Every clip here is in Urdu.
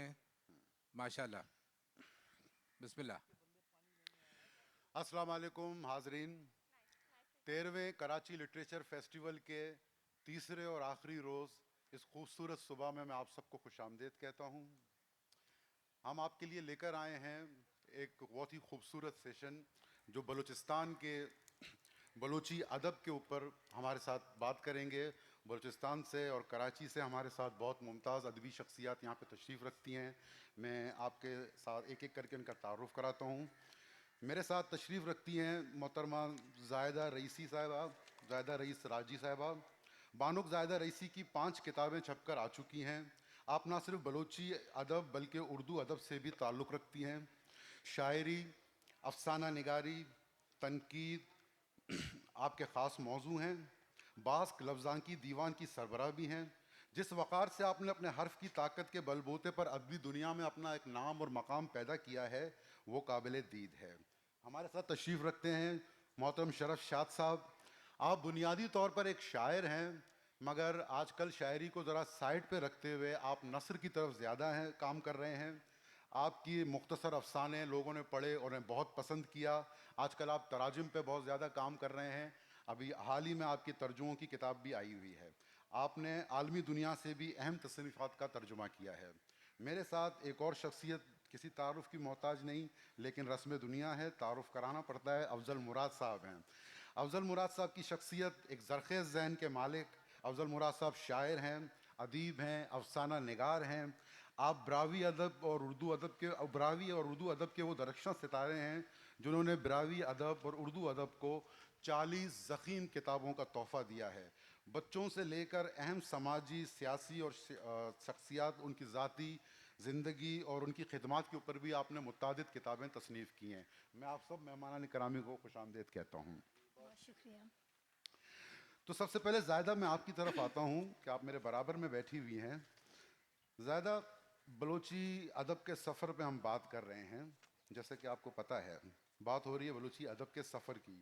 ہیں ماشاءاللہ. بسم اللہ. السلام علیکم حاضرین. 13ویں کراچی لٹریچر فیسٹیول کے تیسرے اور آخری روز اس خوبصورت صبح میں آپ سب کو خوش آمدید کہتا ہوں. ہم آپ کے لیے لے کر آئے ہیں ایک بہت ہی خوبصورت سیشن جو بلوچستان کے بلوچی ادب کے اوپر ہمارے ساتھ بات کریں گے. بلوچستان سے اور کراچی سے ہمارے ساتھ بہت ممتاز ادبی شخصیات یہاں پہ تشریف رکھتی ہیں. میں آپ کے ساتھ ایک ایک کر کے ان کا تعارف کراتا ہوں. میرے ساتھ تشریف رکھتی ہیں محترمہ زاہدہ رئیسی صاحبہ، زاہدہ رئیس راجی صاحبہ. بانک زاہدہ رئیسی کی 5 کتابیں چھپ کر آ چکی ہیں. آپ نہ صرف بلوچی ادب بلکہ اردو ادب سے بھی تعلق رکھتی ہیں. شاعری، افسانہ نگاری، تنقید آپ کے خاص موضوع ہیں. بعض لفظان کی دیوان کی سربراہ بھی ہیں. جس وقار سے آپ نے اپنے حرف کی طاقت کے بل بوتے پر ادبی دنیا میں اپنا ایک نام اور مقام پیدا کیا ہے وہ قابل دید ہے. ہمارے ساتھ تشریف رکھتے ہیں محترم شرف شاد صاحب. آپ بنیادی طور پر ایک شاعر ہیں مگر آج کل شاعری کو ذرا سائڈ پہ رکھتے ہوئے آپ نثر کی طرف زیادہ کام کر رہے ہیں. آپ کی مختصر افسانے لوگوں نے پڑھے اور انہیں بہت پسند کیا. آج کل آپ تراجم پہ بہت زیادہ کام کر رہے ہیں. ابھی حال ہی میں آپ کی ترجموں کی کتاب بھی آئی ہوئی ہے. آپ نے عالمی دنیا سے بھی اہم تصنیفات کا ترجمہ کیا ہے. میرے ساتھ ایک اور شخصیت کسی تعارف کی محتاج نہیں لیکن رسم دنیا ہے، تعارف کرانا پڑتا ہے. افضل مراد صاحب ہیں. افضل مراد صاحب کی شخصیت ایک زرخیز ذہن کے مالک. افضل مراد صاحب شاعر ہیں، ادیب ہیں، افسانہ نگار ہیں. آپ براوی اور اردو ادب کے وہ درخشاں ستارے ہیں جنہوں نے براوی ادب اور اردو ادب کو 40 ضخیم کتابوں کا تحفہ دیا ہے. بچوں سے لے کر اہم سماجی، سیاسی اور شخصیات ان کی ذاتی زندگی اور ان کی خدمات کے اوپر بھی آپ نے متعدد کتابیں تصنیف کی ہیں. میں آپ سب مہمانان کرامی کو خوش آمدید کہتا ہوں. بہت شکریہ. تو سب سے پہلے زاہدہ میں آپ کی طرف آتا ہوں کہ آپ میرے برابر میں بیٹھی ہوئی ہیں. زاہدہ، بلوچی ادب کے سفر پہ ہم بات کر رہے ہیں. جیسے کہ آپ کو پتہ ہے بات ہو رہی ہے بلوچی ادب کے سفر کی.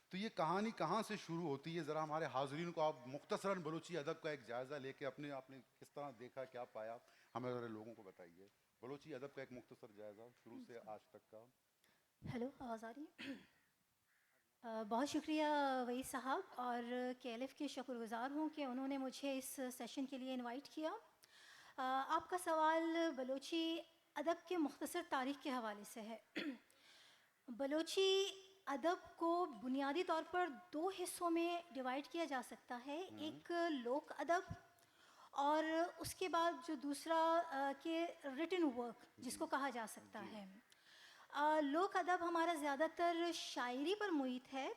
تو یہ کہانی کہاں سے شروع ہوتی ہے؟ ذرا ہمارے حاضرین کو آپ مختصراً بلوچی ادب کا ایک جائزہ لے کے آپ نے کس طرح دیکھا، کیا پایا، ہمیں ذرا لوگوں کو بتائیے. بلوچی ادب کا ایک مختصر جائزہ شروع سے آج تک کا. ہیلو، آواز آ رہی ہے؟ بہت شکریہ وحید صاحب اور KLF کے شکر گزار ہوں کہ انہوں نے مجھے اس سیشن کے لیے انوائٹ کیا. آپ کا سوال بلوچی ادب کے مختصر تاریخ کے حوالے سے ہے. بلوچی ادب کو بنیادی طور پر 2 حصوں میں ڈیوائڈ کیا جا سکتا ہے. ایک لوک ادب اور اس کے بعد جو دوسرا کہ ریٹن ورک جس کو کہا جا سکتا ہے. لوک ادب ہمارا زیادہ تر شاعری پر محیط ہے،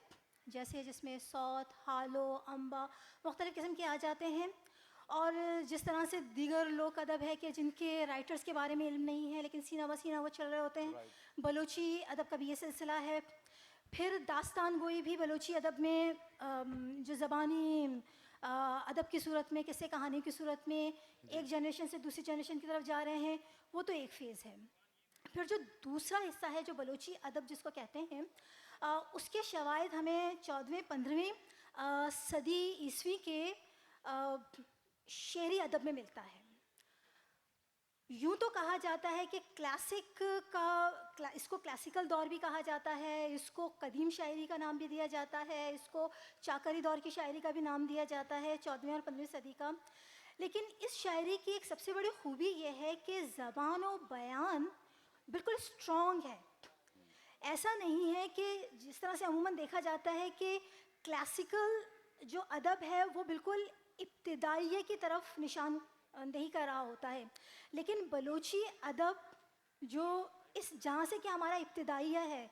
جیسے جس میں سوت، حالو، امبا مختلف قسم کے آ جاتے ہیں. اور جس طرح سے دیگر لوک ادب ہے کہ جن کے رائٹرز کے بارے میں علم نہیں ہے لیکن سینہ بہ وہ چل رہے ہوتے ہیں. بلوچی ادب کا بھی یہ سلسلہ ہے. پھر داستان گوئی بھی بلوچی ادب میں جو زبانی ادب کی صورت میں، قصے کہانی کی صورت میں ایک جنریشن سے دوسری جنریشن کی طرف جا رہے ہیں، وہ تو ایک فیز ہے. پھر جو دوسرا حصہ ہے جو بلوچی ادب جس کو کہتے ہیں، اس کے شواہد ہمیں 14ویں-15ویں صدی عیسوی کے شعری ادب میں ملتا ہے. یوں تو کہا جاتا ہے کہ اس کو کلاسیکل دور بھی کہا جاتا ہے، اس کو قدیم شاعری کا نام بھی دیا جاتا ہے، اس کو چاکری دور کی شاعری کا بھی نام دیا جاتا ہے، 14ویں اور 15ویں صدی کا. لیکن اس شاعری کی ایک سب سے بڑی خوبی یہ ہے کہ زبان و بیان بالکل اسٹرانگ ہے. ایسا نہیں ہے کہ جس طرح سے عموماً دیکھا جاتا ہے کہ کلاسیکل جو ادب ہے وہ بالکل ابتدائیے کی طرف نشان دہی کر رہا ہوتا ہے، لیکن بلوچی ادب جو اس جہاں سے کہ ہمارا ابتدائیہ ہے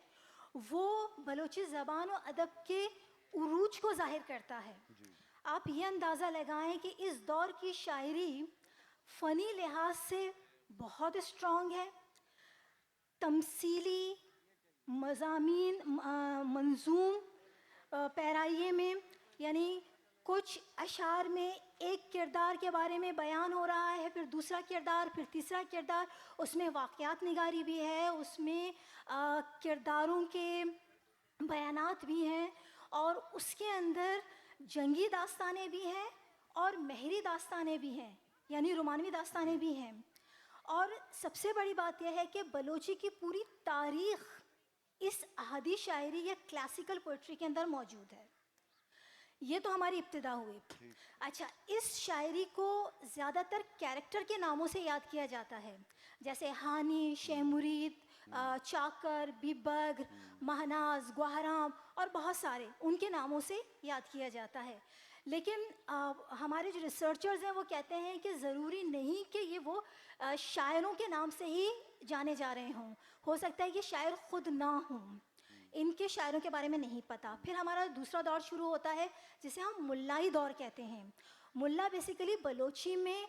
وہ بلوچی زبان و ادب کے عروج کو ظاہر کرتا ہے. آپ یہ اندازہ لگائیں کہ اس دور کی شاعری فنی لحاظ سے بہت اسٹرانگ ہے. تمثیلی مضامین منظوم پیرائیے میں، یعنی کچھ اشعار میں ایک کردار کے بارے میں بیان ہو رہا ہے، پھر دوسرا کردار، پھر تیسرا کردار، اس میں واقعات نگاری بھی ہے، اس میں کرداروں کے بیانات بھی ہیں، اور اس کے اندر جنگی داستانیں بھی ہیں اور مہری داستانیں بھی ہیں، یعنی رومانوی داستانیں بھی ہیں. اور سب سے بڑی بات یہ ہے کہ بلوچی کی پوری تاریخ اس احادی شاعری یا کلاسیکل پوئٹری کے اندر موجود ہے. یہ تو ہماری ابتدا ہوئی. اچھا, اس شاعری کو زیادہ تر کیریکٹر کے ناموں سے یاد کیا جاتا ہے, جیسے ہانی, شہ مرید, چاکر, بیبگ, مہناز, گوہرام اور بہت سارے ان کے ناموں سے یاد کیا جاتا ہے. لیکن ہمارے جو ریسرچرز ہیں وہ کہتے ہیں کہ ضروری نہیں کہ یہ وہ شاعروں کے نام سے ہی جانے جا رہے ہوں, ہو سکتا ہے یہ شاعر خود نہ ہوں, ان کے شاعروں کے بارے میں نہیں پتہ. پھر ہمارا دوسرا دور شروع ہوتا ہے جسے ہم ملائی دور کہتے ہیں. ملا بیسیکلی بلوچی میں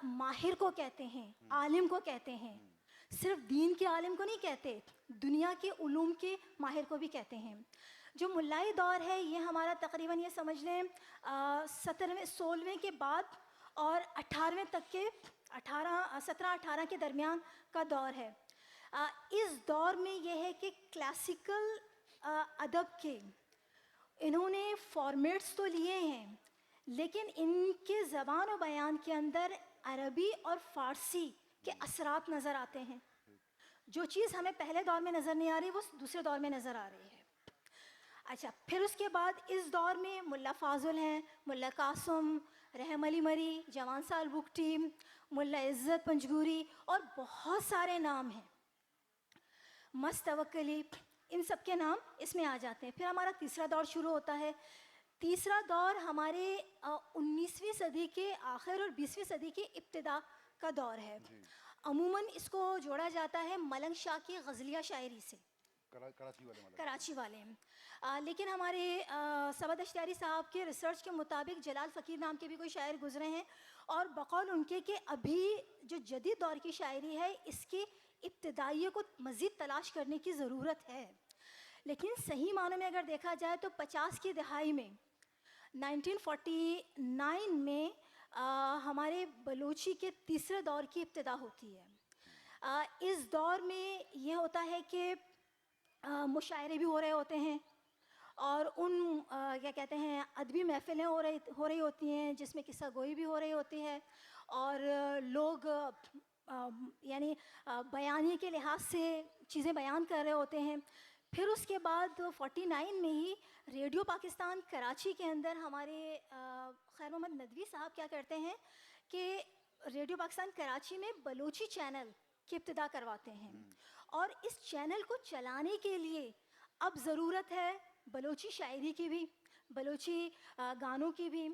ماہر کو کہتے ہیں, عالم کو کہتے ہیں. صرف دین کے عالم کو نہیں کہتے, دنیا کے علوم کے ماہر کو بھی کہتے ہیں. جو ملائی دور ہے یہ ہمارا تقریباً یہ سمجھ لیں 16ویں کے بعد اور 18ویں تک کے 17-18 کے درمیان کا دور ہے. اس دور میں یہ ہے کہ کلاسیکل ادب کے انہوں نے فارمیٹس تو لیے ہیں, لیکن ان کے زبان و بیان کے اندر عربی اور فارسی کے اثرات نظر آتے ہیں. جو چیز ہمیں پہلے دور میں نظر نہیں آ رہی وہ دوسرے دور میں نظر آ رہی ہے. اچھا, پھر اس کے بعد اس دور میں ملا فاضل ہیں, ملا قاسم, رحم علی مری, جوان سال بگٹی, ملا عزت پنجگوری اور بہت سارے نام ہیں, مست توکلی, ان سب کے نام اس میں آ جاتے ہیں. پھر ہمارا تیسرا دور شروع ہوتا ہے. تیسرا دور ہمارے 19ویں صدی کے آخر اور 20ویں صدی کی ابتدا کا دور ہے. عموماً اس کو جوڑا جاتا ہے ملنگ شاہ کی غزلیہ شاعری سے, کراچی والے ہیں. لیکن ہمارے سبد اشتیاری صاحب کے ریسرچ کے مطابق جلال فقیر نام کے بھی کوئی شاعر گزرے ہیں, اور بقول ان کے کہ ابھی جو جدید دور کی شاعری ہے اس کے ابتدائیے کو مزید تلاش کرنے کی ضرورت ہے. لیکن صحیح معنوں میں اگر دیکھا جائے تو 50 کی دہائی میں 1949 میں ہمارے بلوچی کے تیسرے دور کی ابتدا ہوتی ہے. اس دور میں یہ ہوتا ہے کہ مشاعرے بھی ہو رہے ہوتے ہیں, اور ان کیا کہتے ہیں ادبی محفلیں ہو رہی ہوتی ہیں جس میں قصہ گوئی بھی ہو رہی ہوتی ہے, اور لوگ یعنی بیانیے کے لحاظ سے چیزیں بیان کر رہے ہوتے ہیں. پھر اس کے بعد 49 میں ہی ریڈیو پاکستان کراچی کے اندر ہمارے خیر محمد ندوی صاحب کیا کرتے ہیں کہ ریڈیو پاکستان کراچی میں بلوچی چینل کی ابتدا کرواتے ہیں, اور اس چینل کو چلانے کے لیے اب ضرورت ہے بلوچی شاعری کی بھی, بلوچی گانوں کی بھی,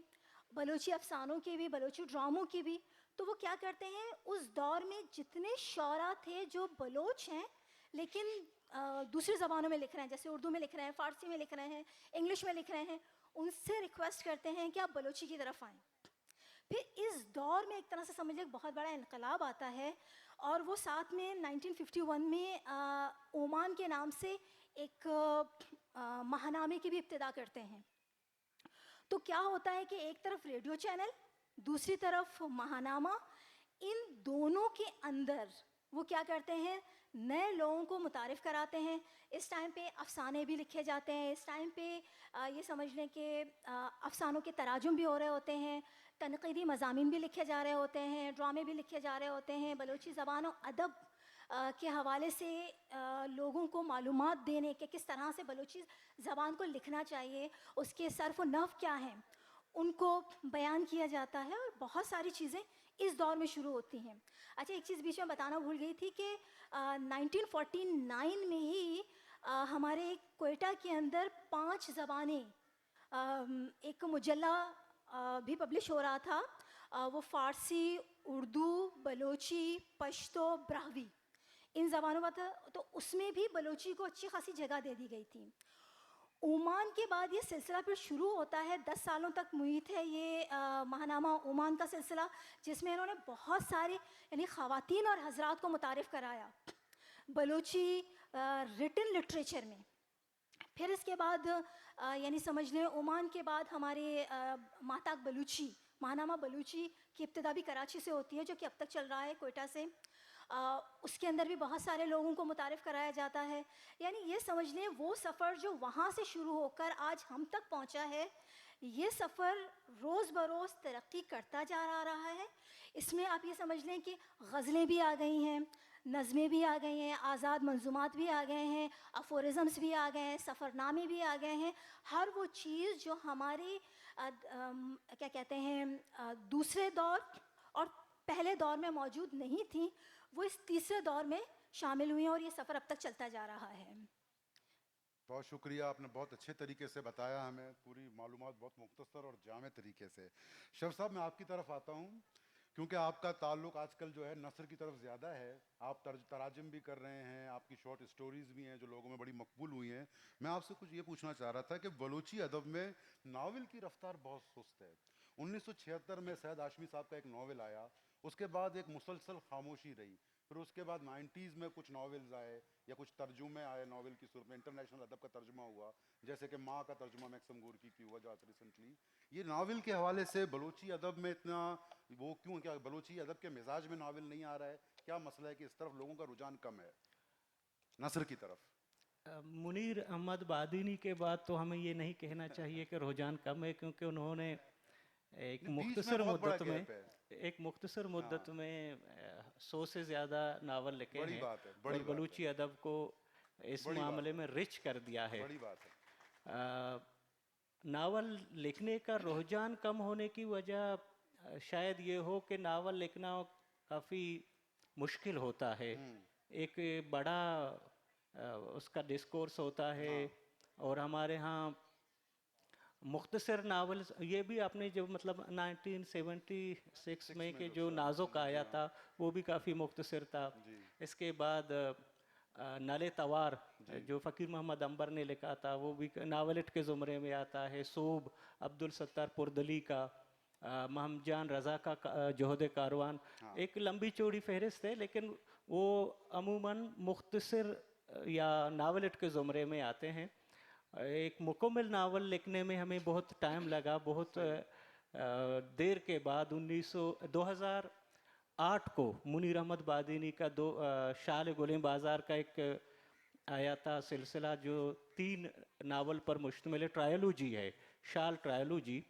بلوچی افسانوں کی بھی, بلوچی ڈراموں کی بھی. تو وہ کیا کرتے ہیں, اس دور میں جتنے شعراء تھے جو بلوچ ہیں لیکن دوسری زبانوں میں لکھ رہے ہیں, جیسے اردو میں لکھ رہے ہیں, فارسی میں لکھ رہے ہیں, انگلش میں لکھ رہے ہیں, ان سے ریکویسٹ کرتے ہیں کہ آپ بلوچی کی طرف آئیں. پھر اس دور میں ایک طرح سے سمجھے ایک بہت بڑا انقلاب آتا ہے, اور وہ ساتھ میں 1951 میں اومان کے نام سے ایک ماہنامے کی بھی ابتدا کرتے ہیں. تو کیا ہوتا ہے کہ ایک طرف ریڈیو چینل, دوسری طرف ماہنامہ, ان دونوں کے اندر وہ کیا کرتے ہیں, نئے لوگوں کو متعارف کراتے ہیں. اس ٹائم پہ افسانے بھی لکھے جاتے ہیں, اس ٹائم پہ یہ سمجھ لیں کہ افسانوں کے تراجم بھی ہو رہے ہوتے ہیں, تنقیدی مضامین بھی لکھے جا رہے ہوتے ہیں, ڈرامے بھی لکھے جا رہے ہوتے ہیں. بلوچی زبان و ادب کے حوالے سے لوگوں کو معلومات دینے کہ کس طرح سے بلوچی زبان کو لکھنا چاہیے, اس کے صرف و نحو کیا ہیں, ان کو بیان کیا جاتا ہے, اور بہت ساری چیزیں اس دور میں شروع ہوتی ہیں. اچھا, ایک چیز بیچ میں بتانا بھول گئی تھی کہ 1949 میں ہی ہمارے کوئٹہ کے اندر 5 زبانیں ایک مجلہ بھی پبلش ہو رہا تھا. وہ فارسی, اردو, بلوچی, پشتو, براہوی, ان زبانوں کا تھا. تو اس میں بھی بلوچی کو اچھی خاصی جگہ دے دی گئی تھی. عمان کے بعد یہ سلسلہ پھر شروع ہوتا ہے, 10 سالوں تک محیط ہے یہ ماہنامہ عمان کا سلسلہ, جس میں انہوں نے بہت سارے یعنی خواتین اور حضرات کو متعارف کرایا بلوچی ریٹن لٹریچر میں. پھر اس کے بعد یعنی سمجھ لیں عمان کے بعد ہمارے ماتاک بلوچی, ماہنامہ بلوچی کی ابتدا بھی کراچی سے ہوتی ہے, جو کہ اب تک چل رہا ہے کوئٹہ سے. اس کے اندر بھی بہت سارے لوگوں کو متعارف کرایا جاتا ہے. یعنی یہ سمجھ لیں وہ سفر جو وہاں سے شروع ہو کر آج ہم تک پہنچا ہے, یہ سفر روز بروز ترقی کرتا جا رہا ہے. اس میں آپ یہ سمجھ لیں کہ غزلیں بھی آ گئی ہیں, نظمیں بھی آ گئی ہیں, آزاد منظومات بھی آ گئے ہیں, افورزمس بھی آ گئے ہیں, سفر نامے بھی آ گئے ہیں. ہر وہ چیز جو ہماری کیا کہتے ہیں دوسرے دور اور پہلے دور میں موجود نہیں تھیں, وہ اس تیسرے دور میں شامل ہوئی ہیں, اور یہ سفر اب تک چلتا جا رہا ہے. بہت شکریہ, آپ نے بہت اچھے طریقے سے بتایا ہمیں, پوری معلومات بہت مختصر اور جامع طریقے سے. شف صاحب, میں آپ کی طرف آتا ہوں, کیونکہ آپ کا تعلق آج کل جو ہے نثر کی طرف زیادہ ہے. آپ تراجم بھی کر رہے ہیں, آپ کی شارٹ اسٹوریز بھی ہیں جو لوگوں میں بڑی مقبول ہوئی ہیں. میں آپ سے کچھ یہ پوچھنا چاہ رہا تھا کہ بلوچی ادب میں ناول کی رفتار بہت سست ہے. 1976 میں سید ہاشمی صاحب کا ایک ناول آیا, اس کے بعد ایک مسلسل خاموشی رہی. پھر اس کے بعد 90s میں کچھ ناولز آئے یا کچھ ترجمے آئے ناول کی صورت میں, انٹرنیشنل ادب کا ترجمہ ہوا, جیسے کہ ماں کا ترجمہ میکسم گورکی کی ہوا جو آج ریسنٹلی. یہ ناول کے حوالے سے بلوچی ادب میں اتنا وہ کیوں, کیا بلوچی ادب کے مزاج میں ناول نہیں آ رہا ہے, کیا مسئلہ ہے کہ اس طرف لوگوں کا رجحان کم ہے نثر کی طرف؟ منیر احمد بادینی کے بعد تو ہمیں یہ نہیں کہنا چاہیے کہ رجحان کم ہے, کیونکہ انہوں نے ایک بیچ میں مختصر بہت بڑا مدت میں گیپ ہے. ایک مختصر مدت میں 100 سے زیادہ ناول لکھے بڑی ہیں, بات ہے, اور بڑی بات ہے, بلوچی ادب کو اس بڑی بات معاملے ہے, میں رچ کر دیا ہے. بڑی بات ہے. ناول لکھنے کا رجحان کم ہونے کی وجہ شاید یہ ہو کہ ناول لکھنا کافی مشکل ہوتا ہے. ایک بڑا اس کا ڈسکورس ہوتا ہے, اور ہمارے ہاں مختصر ناول, یہ بھی آپ نے جو مطلب 1976 میں کہ جو نازک آیا تھا وہ بھی کافی مختصر تھا. اس کے بعد نالے توار جو فقیر محمد عنبر نے لکھا تھا وہ بھی ناولٹ کے زمرے میں آتا ہے. صوب عبد الستار پردلی کا, محمد جان رضا کا جوہد کاروان, ایک لمبی چوڑی فہرست ہے, لیکن وہ عموماً مختصر یا ناولٹ کے زمرے میں آتے ہیں. ایک مکمل ناول لکھنے میں ہمیں بہت ٹائم لگا. بہت دیر کے بعد 2008 کو منیر احمد بادینی کا شال گلیں بازار کا ایک آیا تھا سلسلہ جو 3 ناول پر مشتمل ہے, ٹرائلوجی ہے, شال ٹرائلوجی.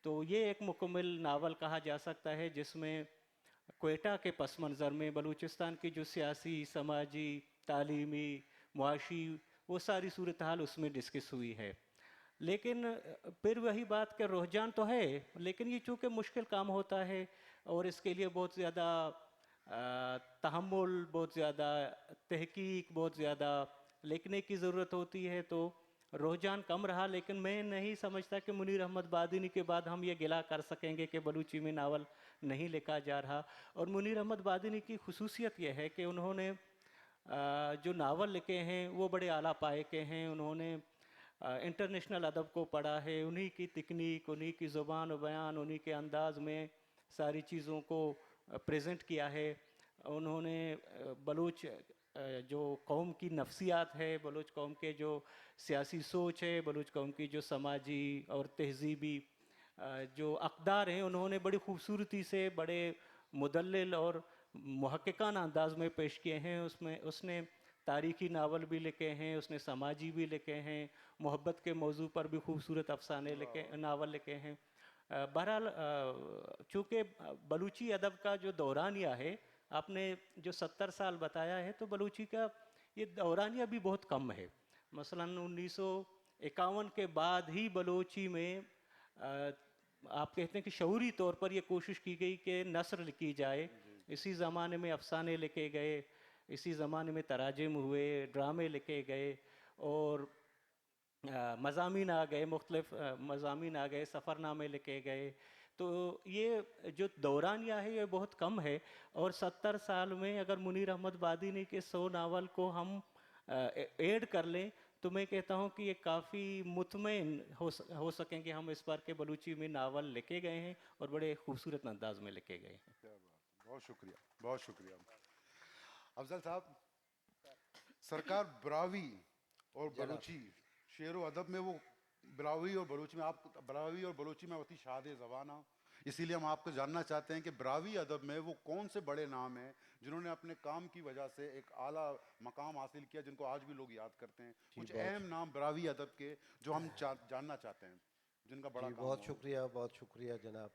تو یہ ایک مکمل ناول کہا جا سکتا ہے, جس میں کوئٹہ کے پس منظر میں بلوچستان کی جو سیاسی, سماجی, تعلیمی, معاشی وہ ساری صورتحال اس میں ڈسکس ہوئی ہے. لیکن پھر وہی بات کہ رجحان تو ہے, لیکن یہ چونکہ مشکل کام ہوتا ہے اور اس کے لیے بہت زیادہ تحمل, بہت زیادہ تحقیق, بہت زیادہ لکھنے کی ضرورت ہوتی ہے, تو رجحان کم رہا. لیکن میں نہیں سمجھتا کہ منیر احمد بادینی کے بعد ہم یہ گلہ کر سکیں گے کہ بلوچی میں ناول نہیں لکھا جا رہا. اور منیر احمد بادینی کی خصوصیت یہ ہے کہ انہوں نے جو ناول لکھے ہیں وہ بڑے اعلیٰ پائے کے ہیں. انہوں نے انٹرنیشنل ادب کو پڑھا ہے, انہی کی تکنیک, انہی کی زبان و بیان, انہی کے انداز میں ساری چیزوں کو پریزنٹ کیا ہے. انہوں نے بلوچ جو قوم کی نفسیات ہے, بلوچ قوم کے جو سیاسی سوچ ہے, بلوچ قوم کی جو سماجی اور تہذیبی جو اقدار ہیں, انہوں نے بڑی خوبصورتی سے, بڑے مدلل اور محققانہ انداز میں پیش کیے ہیں. اس نے تاریخی ناول بھی لکھے ہیں, اس نے سماجی بھی لکھے ہیں, محبت کے موضوع پر بھی خوبصورت افسانے ناول لکھے ہیں. بہرحال چونکہ بلوچی ادب کا جو دورانیہ ہے, آپ نے جو 70 سال بتایا ہے, تو بلوچی کا یہ دورانیہ بھی بہت کم ہے. مثلاً 1951 کے بعد ہی بلوچی میں آپ کہتے ہیں کہ شعوری طور پر یہ کوشش کی گئی کہ نثر لکھی جائے. اسی زمانے میں افسانے لکھے گئے, اسی زمانے میں تراجم ہوئے, ڈرامے لکھے گئے, اور مضامین آ گئے, مختلف مضامین آ گئے, سفر نامے لکھے گئے. تو یہ جو دورانیہ ہے یہ بہت کم ہے. اور 70 سال میں اگر منیر احمد بادینی کے 100 ناول کو ہم ایڈ کر لیں تو میں کہتا ہوں کہ یہ کافی مطمئن ہو سکیں گے ہم اس بار کے بلوچی میں ناول لکھے گئے ہیں اور بڑے خوبصورت انداز میں لکھے گئے ہیں. کیا بات, بہت شکریہ, بہت شکریہ. افضل صاحب, سرکار براوی اور بلوچی شعر و ادب میں وہ براوی اور بلوچی میں آپ براوی اور بلوچی میں وتی شاد زبانہ اسی لیے ہم آپ کو جاننا چاہتے ہیں کہ براوی ادب میں وہ کون سے بڑے نام ہیں جنہوں نے اپنے کام کی وجہ سے ایک اعلیٰ مقام حاصل کیا، جن کو آج بھی لوگ یاد کرتے ہیں. کچھ اہم نام براوی ادب کے جو ہم جاننا چاہتے ہیں، جن کا بڑا جی کام بہت شکریہ جناب.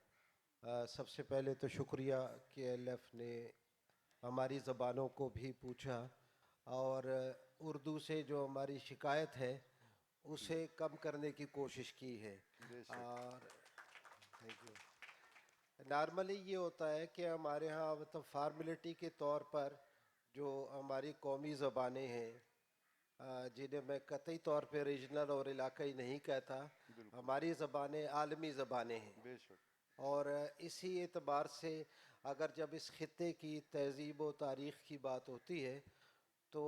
سب سے پہلے تو شکریہ کہ ایف نے ہماری زبانوں کو بھی پوچھا اور اردو سے جو ہماری شکایت ہے اسے کم کرنے کی کوشش کی ہے. اور نارملی یہ ہوتا ہے کہ ہمارے ہاں مطلب فارمیلٹی کے طور پر جو ہماری قومی زبانیں ہیں جنہیں میں قطعی طور پہ ریجنل اور علاقائی نہیں کہتا، ہماری زبانیں عالمی زبانیں ہیں. بے شک. اور اسی اعتبار سے اگر جب اس خطے کی تہذیب و تاریخ کی بات ہوتی ہے تو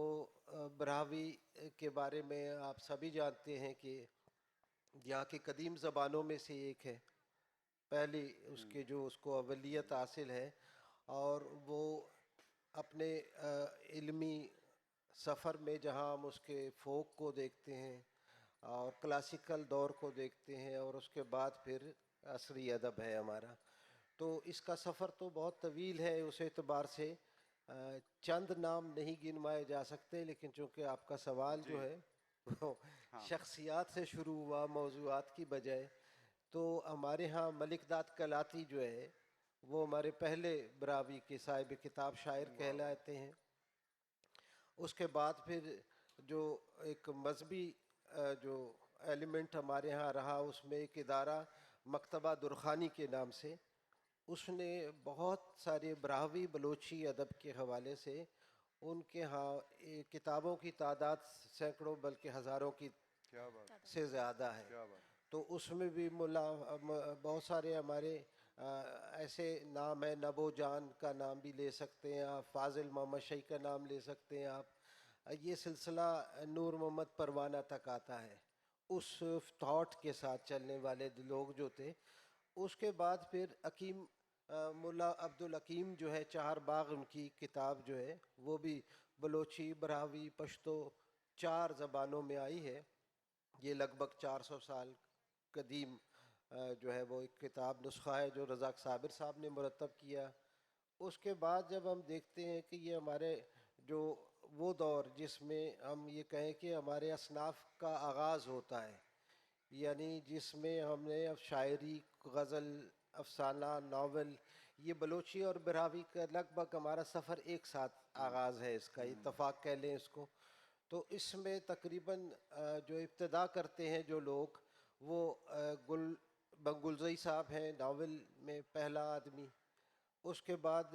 براہوی کے بارے میں آپ سبھی جانتے ہیں کہ یہاں کی قدیم زبانوں میں سے ایک ہے، پہلی اس کے جو اس کو اولیت حاصل ہے، اور وہ اپنے علمی سفر میں جہاں ہم اس کے فوک کو دیکھتے ہیں اور کلاسیکل دور کو دیکھتے ہیں اور اس کے بعد پھر عصری ادب ہے ہمارا، تو اس کا سفر تو بہت طویل ہے. اس اعتبار سے چند نام نہیں گنوائے جا سکتے، لیکن چونکہ آپ کا سوال جو ہے وہ شخصیات سے شروع ہوا موضوعات کی بجائے، تو ہمارے ہاں ملک داد کلاتی جو ہے وہ ہمارے پہلے براوی کے صاحب کتاب شاعر کہلاتے ہیں. اس کے بعد پھر جو ایک مذہبی جو ایلیمنٹ ہمارے ہاں رہا، اس میں ایک ادارہ مکتبہ درخانی کے نام سے، اس نے بہت سارے براہوی بلوچی ادب کے حوالے سے ان کے ہاں کتابوں کی تعداد سینکڑوں بلکہ ہزاروں کی کیا بات سے زیادہ ہے. کیا بات. تو اس میں بھی بہت سارے ہمارے ایسے نام ہیں، نبو جان کا نام بھی لے سکتے ہیں آپ، فاضل محمد شاہی کا نام لے سکتے ہیں آپ. یہ سلسلہ نور محمد پروانہ تک آتا ہے اس تھاٹ کے ساتھ چلنے والے لوگ جو تھے. اس کے بعد پھر حکیم ملا عبدالحکیم جو ہے چہار باغ، ان کی کتاب جو ہے وہ بھی بلوچی، براہوی، پشتو 4 زبانوں میں آئی ہے. یہ لگ بھگ 400 سال قدیم جو ہے وہ ایک کتاب نسخہ ہے جو رزاق صابر صاحب نے مرتب کیا. اس کے بعد جب ہم دیکھتے ہیں کہ یہ ہمارے جو وہ دور جس میں ہم یہ کہیں کہ ہمارے اصناف کا آغاز ہوتا ہے، یعنی جس میں ہم نے اب شاعری، غزل، افسانہ، ناول، یہ بلوچی اور براہوی کا لگ بھگ ہمارا سفر ایک ساتھ آغاز ہے، اس کا اتفاق کہہ لیں اس کو. تو اس میں تقریباً جو ابتدا کرتے ہیں جو لوگ وہ گلزئی صاحب ہیں ناول میں پہلا آدمی. اس کے بعد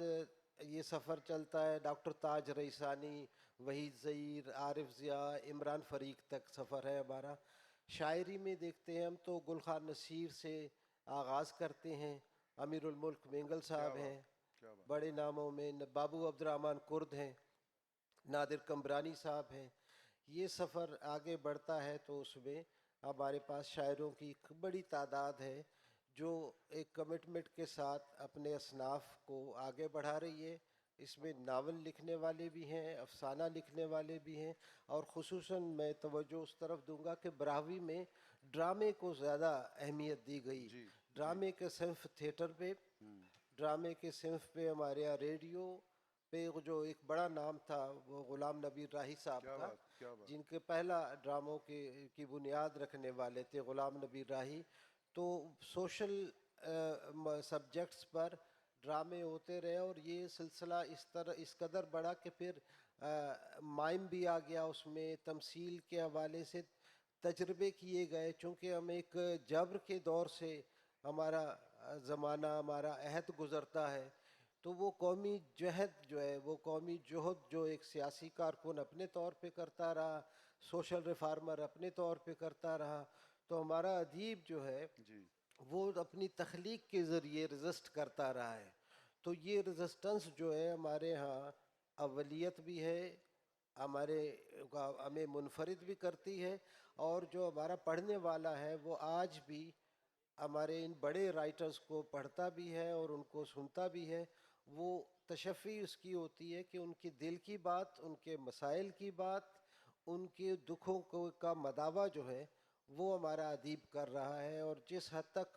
یہ سفر چلتا ہے ڈاکٹر تاج رئیسانی، وحید ظہیر، عارف ضیاء، عمران فریق تک سفر ہے ہمارا. شاعری میں دیکھتے ہیں ہم تو گل خان نصیر سے آغاز کرتے ہیں، امیر الملک مینگل صاحب ہیں، بڑے ناموں میں بابو عبد الرحمن کرد ہیں، نادر کمبرانی صاحب ہیں. یہ سفر آگے بڑھتا ہے تو اس میں ہمارے پاس شاعروں کی ایک بڑی تعداد ہے جو ایک کمٹمنٹ کے ساتھ اپنے اصناف کو آگے بڑھا رہی ہے. اس میں ناول لکھنے والے بھی ہیں، افسانہ لکھنے والے بھی ہیں، اور خصوصاً میں توجہ اس طرف دوں گا کہ براہوی میں ڈرامے کو زیادہ اہمیت دی گئی. ڈرامے کے صنف تھیٹر پہ، ڈرامے کے صنف پہ ہمارے یہاں ریڈیو پہ جو ایک بڑا نام تھا وہ غلام نبی راہی صاحب کا، جن کے پہلا ڈراموں کی بنیاد رکھنے والے تھے غلام نبی راہی. تو سوشل سبجیکٹس پر ڈرامے ہوتے رہے اور یہ سلسلہ اس قدر بڑھا کہ پھر مائم بھی آ گیا اس میں، تمثیل کے حوالے سے تجربے کیے گئے. چونکہ ہم ایک جبر کے دور سے ہمارا زمانہ، ہمارا عہد گزرتا ہے، تو وہ قومی جہد جو ہے، وہ قومی جہد جو ایک سیاسی کارکن اپنے طور پہ کرتا رہا، سوشل ریفارمر اپنے طور پہ کرتا رہا، تو ہمارا ادیب جو ہے وہ اپنی تخلیق کے ذریعے رزسٹ کرتا رہا ہے. تو یہ رزسٹنس جو ہے ہمارے ہاں اولیت بھی ہے، ہمیں منفرد بھی کرتی ہے، اور جو ہمارا پڑھنے والا ہے وہ آج بھی ہمارے ان بڑے رائٹرز کو پڑھتا بھی ہے اور ان کو سنتا بھی ہے. وہ تشفی اس کی ہوتی ہے کہ ان کی دل کی بات، ان کے مسائل کی بات، ان کے دکھوں کا مداوع جو ہے وہ ہمارا ادیب کر رہا ہے. اور جس حد تک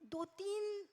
2-3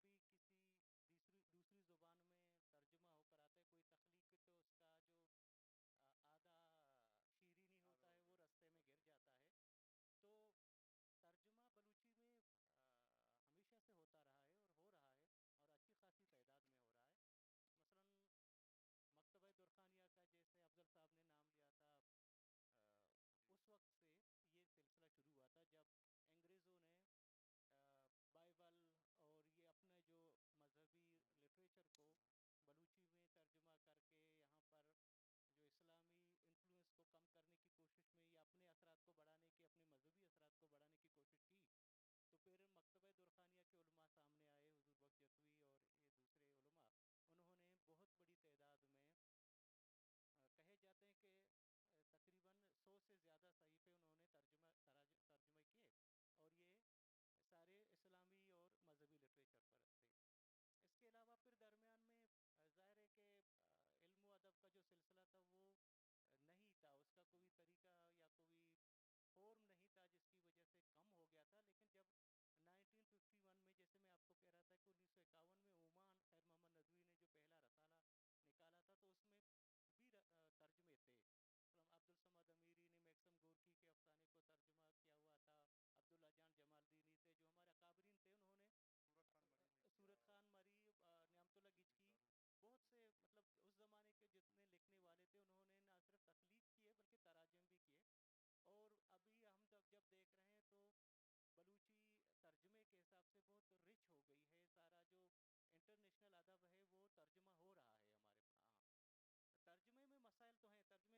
جب بھی کسی دوسری زبان میں ترجمہ ہو کر آتا ہے کوئی تخلیق، تو اس کا جو آدھا شیرینی ہوتا ہے وہ رستے میں گر جاتا ہے. تو ترجمہ بلوچی میں ہمیشہ سے ہوتا رہا ہے اور ہو رہا ہے، اور اچھی خاصی تعداد میں ہو رہا ہے. مثلا مکتبہ درخانیہ کا جیسے افضل صاحب نے نام لیا تھا، اس وقت سے یہ سلسلہ شروع ہوا تھا جب انگریزوں نے بائبل اور یہ اپنے جو مذہبی لٹریچر کو بلوچی میں ترجمہ کر کے یہاں پر جو اسلامی انفلوئنس کو کم کرنے کی کوشش میں یا اپنے اثرات کو بڑھانے کی، اپنے مذہبی اثرات کو بڑھانے کی کوشش کی. تو پھر مکتبہ درخانیہ کے علماء سامنے آئے، حضور بخش جتوی اور یہ دوسرے علماء. انہوں نے بہت بڑی تعداد میں کہے جاتے ہیں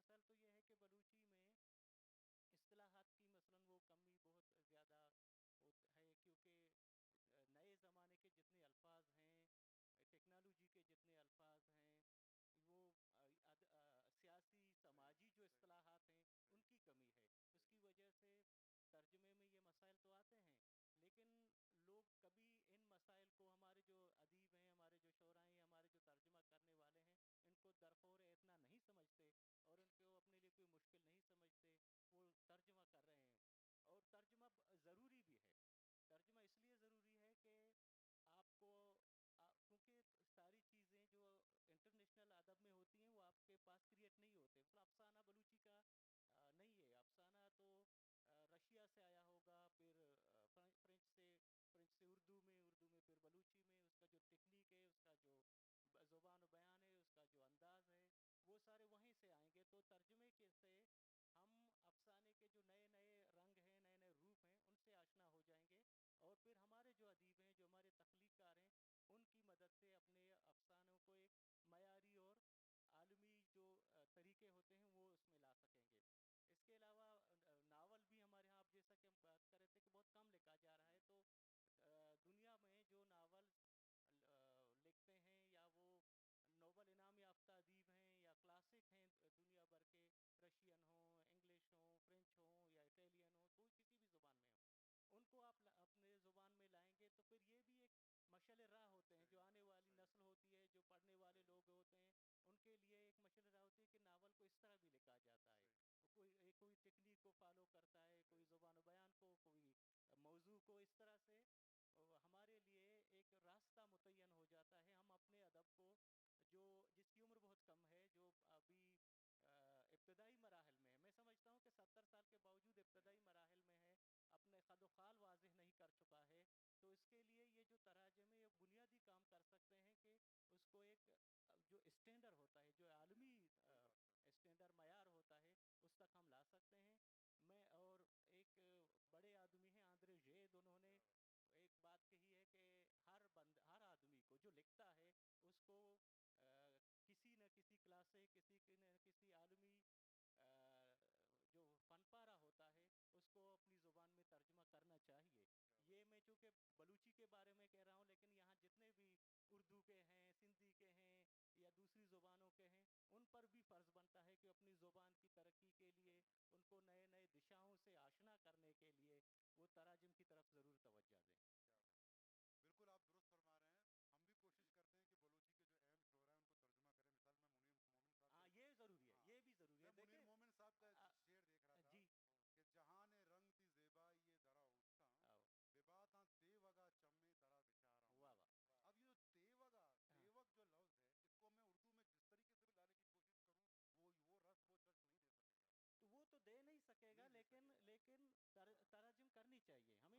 کہ تقریباً 100 سے زیادہ صحیفے انہوں نے ترجمہ کیے، اور یہ سارے اسلامی اور مذہبی لٹریچر پر تھے. اس کے علاوہ پھر درمیان میں ظاہر ہے کہ علم و ادب کا جو سلسلہ تھا وہ نہیں تھا، اس کا کوئی طریقہ یا کوئی فورم نہیں تھا، جس کی وجہ سے کم ہو گیا تھا. لیکن جب 1951 میں، جیسے میں آپ کو کہہ رہا تھا کہ 1951 میں عمان خیر محمد ندوی نے جو پہلا رسالہ نکالا تھا تو اس میں بھی ترجمے تھے. عبد الصمد امیری نے میکسم گورکی کے افسانے کو ترجمہ کیا ہوا تھا. عبداللہ جان جمال دینی تھے جو ہمارے اکابرین تھے، انہوں نے سورت خان مری، نعمت اللہ گچکی، بہت سے مطلب اس زمانے کے جتنے لکھنے والے تھے انہوں نے نہ صرف تخلیق کیے بلکہ تراجم بھی کیے. اور ابھی ہم جب دیکھ رہے ہیں تو بلوچی ترجمے کے حساب سے بہت رچ ہو گئی ہے. سارا جو انٹرنیشنل ادب ہے وہ ترجمہ ہو رہا ہے ہمارے ہاں. ترجمے میں مسائل تو ہیں. ترجمے میں ایک مسائل تو یہ ہے کہ بلوچی میں اصطلاحات کی مثلا وہ کمی بہت زیادہ ہے، کیونکہ نئے زمانے کے جتنے الفاظ ہیں، ٹیکنالوجی کے جتنے الفاظ ہیں، وہ سیاسی سماجی جو اصطلاحات ہیں ان کی کمی ہے. اس کی وجہ سے ترجمے میں یہ مسائل تو آتے ہیں، لیکن لوگ کبھی ان مسائل کو، ہمارے جو ادیب ہیں، ہمارے جو شعراء ہیں، ہمارے جو ترجمہ کرنے والے ہیں، ان کو درخور اتنا نہیں سمجھتے اور ان کو اپنے لیے کوئی مشکل نہیں سمجھتے. وہ ترجمہ کر رہے ہیں، اور ترجمہ ضروری بھی ہے. ترجمہ اس لیے ضروری ہے کہ آپ کو کیونکہ ساری چیزیں جو انٹرنیشنل ادب میں ہوتی ہیں وہ آپ کے پاس کریٹ نہیں ہوتے. مطلب افسانہ بلوچی کا نہیں ہے. افسانہ تو رشیا سے آیا ہوگا، پھر فرینچ سے اردو میں پھر بلوچی میں. اس کا جو ٹیکنیک ہے، اس کا جو زبان و بیان ہے، اس کا جو انداز ہے، وہ سارے وہیں سے آئیں گے. تو ترجمے کے سے ہم افسانے کے جو نئے نئے رنگ ہیں، نئے نئے روپ ہیں، ان سے آشنا ہو جائیں گے. اور پھر ہمارے جو ادیب ہیں، جو ہمارے تخلیق کار ہیں، ان کی مدد سے اپنے افسانوں کو ایک معیاری اور عالمی جو طریقے ہوتے ہیں وہ اس میں لا سکیں گے. اس کے علاوہ ناول بھی ہمارے ہاں، آپ جیسا کہ ہم بات کر رہے تھے کہ بہت کم لکھا جا رہا ہے. تو دنیا میں جو ناول لکھتے ہیں، یا وہ نوبل انعام یافتہ ادیب ہیں یا کلاسک ہیں دنیا بھر کے، رشین ہوں، انگلش ہوں، فرینچ ہوں یا اٹیلین ہوں، کوئی کسی بھی زبان میں ہوں، ان کو آپ اپنے زبان میں لائیں گے تو پھر یہ بھی ایک مشعل راہ ہوتے ہیں. جو آنے والی نسل ہوتی ہے، جو پڑھنے والے لوگ ہوتے ہیں، ان کے لیے ایک مشعل راہ ہوتی ہے کہ ناول کو اس طرح بھی لکھا جاتا ہے. کوئی ٹیکنیک کو فالو کرتا ہے، کوئی زبان و بیان کو، کوئی موضوع کو، اس طرح سے ہمارے لیے ایک راستہ متعین ہو جاتا ہے. ہم اپنے ادب کو، جس کی عمر بہت کم ہے، جو ابھی ابتدائی مراحل میں ہے، میں سمجھتا ہوں کہ 70 سال کے باوجود ابتدائی مراحل میں ہے، اپنے خد و خال واضح نہیں کر چکا ہے، تو اس کے لیے یہ جو تراجم ہے یہ بنیادی کام کر سکتے ہیں کہ اس کو ایک جو اسٹینڈر ہوتا ہے، جو عالمی اسٹینڈر معیار ہوتا ہے، اس تک ہم لا سکتے ہیں. میں اور ایک بڑے آدمی ہیں آندرے ژیڈ، انہوں نے ایک بات کہی ہے کہ ہر آدمی کو جو لکھتا ہے اس کو کسی نہ کسی کلاسک، کسی نہ کسی عالمی جو فن پارہ ہوتا ہے اس کو اپنی زبان میں ترجمہ کرنا چاہیے. یہ میں چونکہ بلوچی کے بارے میں کہہ رہا ہوں، لیکن یہاں جتنے بھی اردو کے ہیں، سندھی کے ہیں یا دوسری زبانوں کے ہیں، ان پر بھی فرض بنتا ہے کہ اپنی زبان کی ترقی کے لیے، ان کو نئے نئے دشاؤں سے آشنا کرنے کے لیے وہ تراجم کی طرف ضرور توجہ دیں. بالکل آپ درست فرما رہے ہیں. ہم بھی کوشش کرتے ہیں کہ بلوچی کے جو اہم شعراء ہیں ان کو ترجمہ کریں. مثال میں منیر مومن صاحب ہاں یہ ضروری ہے، یہ بھی ضروری ہے. میں منیر دیکھیں مومن صاحب کا ایک شعر دیکھ رہا تھا جی، کہ جہان رنگ تی زیبائی درا اوستاں آؤ، بے باتاں تے وگا چمے درا وچاراں. واہ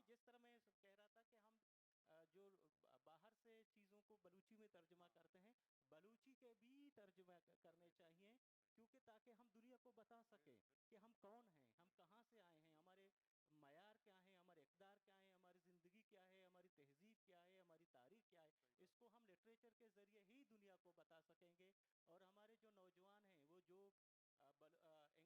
جس طرح میں کہہ رہا تھا کہ ہم جو باہر سے چیزوں کو بلوچی میں ترجمہ کرتے ہیں، بلوچی کے بھی ترجمہ کرنے چاہیے، کیونکہ تاکہ ہم دنیا کو بتا سکیں کہ ہم کون ہیں، ہم کہاں سے آئے ہیں، ہمارے معیار کیا ہیں، ہمارے اقدار کیا ہیں، ہماری زندگی کیا ہے، ہماری تہذیب کیا ہے، ہماری تاریخ کیا ہے. اس کو ہم لٹریچر کے ذریعے ہی دنیا کو بتا سکیں گے. اور ہمارے جو نوجوان ہیں وہ جو انگلش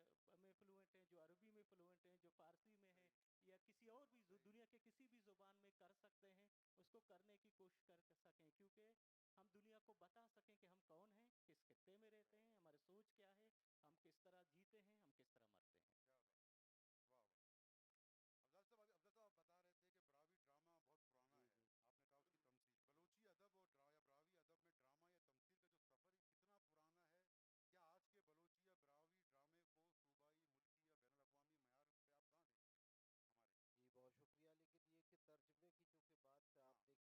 میں فلوئنٹ ہیں، جو عربی میں فلوئنٹ ہیں، جو فارسی میں ہیں، یا کسی اور بھی دنیا کے کسی بھی زبان میں کر سکتے ہیں، اس کو کرنے کی کوشش کر سکیں، کیونکہ ہم دنیا کو بتا سکیں کہ ہم کون ہیں، کس خطے میں رہتے ہیں، ہمارے سوچ کیا ہے، ہم کس طرح جیتے ہیں، ہم کس طرح مرتے ہیں. کیا بات. واہ واہ. افضل صاحب آپ بتا رہے تھے کہ براوی ڈرامہ بہت پرانا جی ہے. جی. آپ نے کہا اس کی تمثیل بلوچی ادب اور یا براوی ادب میں ڈرامہ یا تمثیل کا جو سفر کتنا پرانا ہے؟ کیا آج کے بلوچی یا براوی ڈرامے کو صوبائی، ملکی یا بین الاقوامی معیار پہ آپ کہاں دیکھیں ہمارے؟ جی بہت شکریہ. لیکن یہ کہ ترجمے کی چونکہ بات ہاں آپ نے جی کی، جی پہلے بالکل. ایک تھوڑا سا جو ہاں خیال میرے ذہن میں ضرور آتا ہے ضرور ضرور.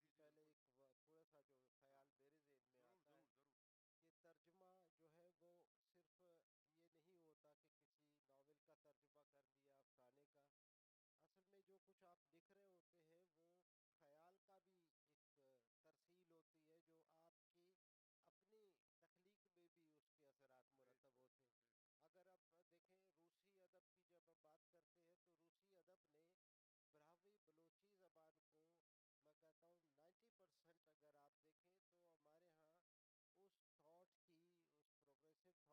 کہ ترجمہ جو ہے وہ صرف یہ نہیں ہوتا کہ کسی ناول کا ترجمہ کر لیا، افسانے کا. اصل میں جو کچھ آپ لکھ رہے ہوتے ہیں وہ خیال کا بھی ایک ترسیل ہوتی ہے، جو آپ کی اپنی تخلیق میں بھی اس کے اثرات مرتب ہوتے ہیں. اگر آپ دیکھیں روسی ادب کی جب ہم بات کرتے ہیں تو روسی ادب نے براہوی بلوچی زبان کو، میں کہتا ہوں 90% اگر آپ دیکھیں تو ہمارے ہاں اس تھاٹ کی، اس پروگریسو تھاٹ کی، وہ طبقاتی موضوعات کی اصل میں جو تھا وہ موضوع جو ہے ہم لیتے رہے ہیں. ہمارے ہاں جو جس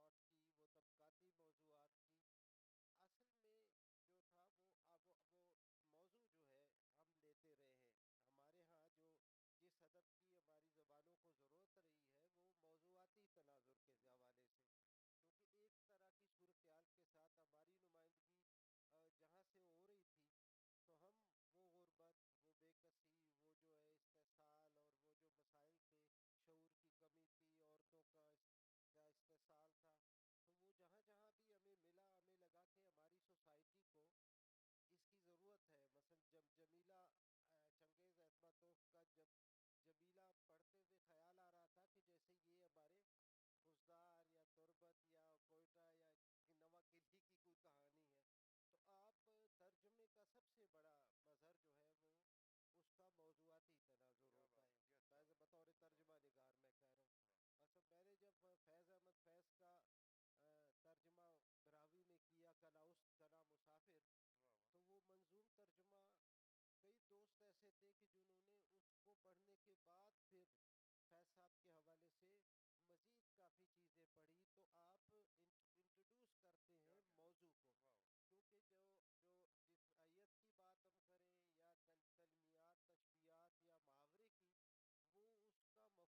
ادب کی ہماری زبانوں کو ضرورت رہی ہے وہ موضوعاتی تناظر کے حوالے سے، کیونکہ ایک طرح کی صورتحال کے ساتھ ہماری نمائندگی جہاں سے ہو رہی تھی، تو ہم وہ غربت، وہ بے کسی، وہ جو ہے استحصال، اور وہ جو مسائل تھے، شعور کی کمی تھی، عورتوں کا استحصال تھا، تو وہ جہاں جہاں بھی ہمیں ملا، ہمیں لگا کہ ہماری سوسائٹی کو اس کی ضرورت ہے. مثلا جب جمیلہ چنگیز ایتماتوف کا جب جمیلہ پڑھتے ہوئے خیال آ رہا تھا کہ جیسے یہ ہمارے بزدار یا تربت یا کوئٹہ یا نوا قلعے کی کوئی کہانی ہے، تو آپ ترجمے کا سب سے بڑا مظہر جو ہے وہ اس کا موضوعاتی تناظر کیا ہوتا بات ہے. ہے. یہ اچھا. میں بطور ترجمہ نگار میں کہہ رہا ہوں. مثلا میں نے جب فیض احمد فیض کا ترجمہ براوی میں کیا، کنا مسافر، واہ واہ. تو وہ منظوم ترجمہ کئی دوست ایسے تھے کہ جنہوں نے اس کو پڑھنے کے بعد پھر فیض صاحب کے حوالے سے مزید کافی چیزیں پڑھی. تو آپ انٹروڈیوس کرتے ہیں موضوع کو، واہ. کیونکہ جو جس آیت کی بات ہم کریں یا تلمیات، تشبیہات یا محاورے کی، وہ اس کا مفہوم لایا جا سکتا ہے، مجموعی طور پہ آپ اس کو نہیں لا سکتے. تو کسی بھی اچھے ترجمے میں وہ موضوع یا اس خیال کو یا اس فکر کو منتقل کرنا اپنی زبان میں، جس میں آپ کا ادیب نہیں لکھ پا رہا یا نہیں لکھتا، تو یہ ترجمے کا ہمارے ہاں خاصا رہا ہے. تو جس طرح سے آپ نے ترجمہ نگاروں کی بات کی، تو میں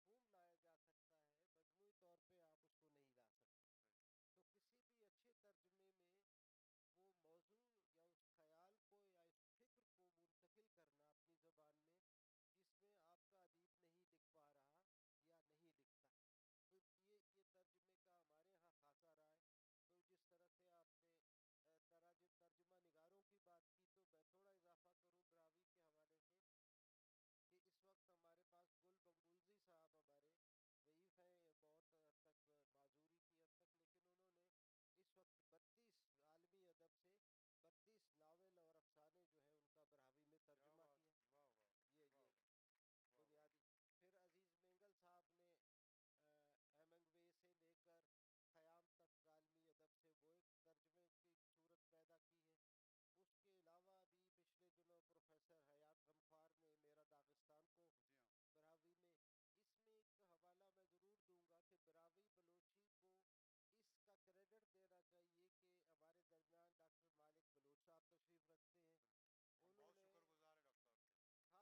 تھوڑا اضافہ کروں براوی کے حوالے سے کہ اس وقت ہمارے پاس گل بنگلزی صاحب ہمارے ضعیف ہیں بہت حد تک، معذوری کی حد تک، لیکن انہوں نے اس وقت 32 عالمی ادب سے 32 ناول اور افسانے جو ہے ان کا براوی میں ترجمہ کیا. واہ واہ. یہ بنیادی. پھر عزیز مینگل صاحب نے ہیمنگ وے سے لے کر خیام تک عالمی ادب سے وہ ایک ترجمے کی صورت پیدا کی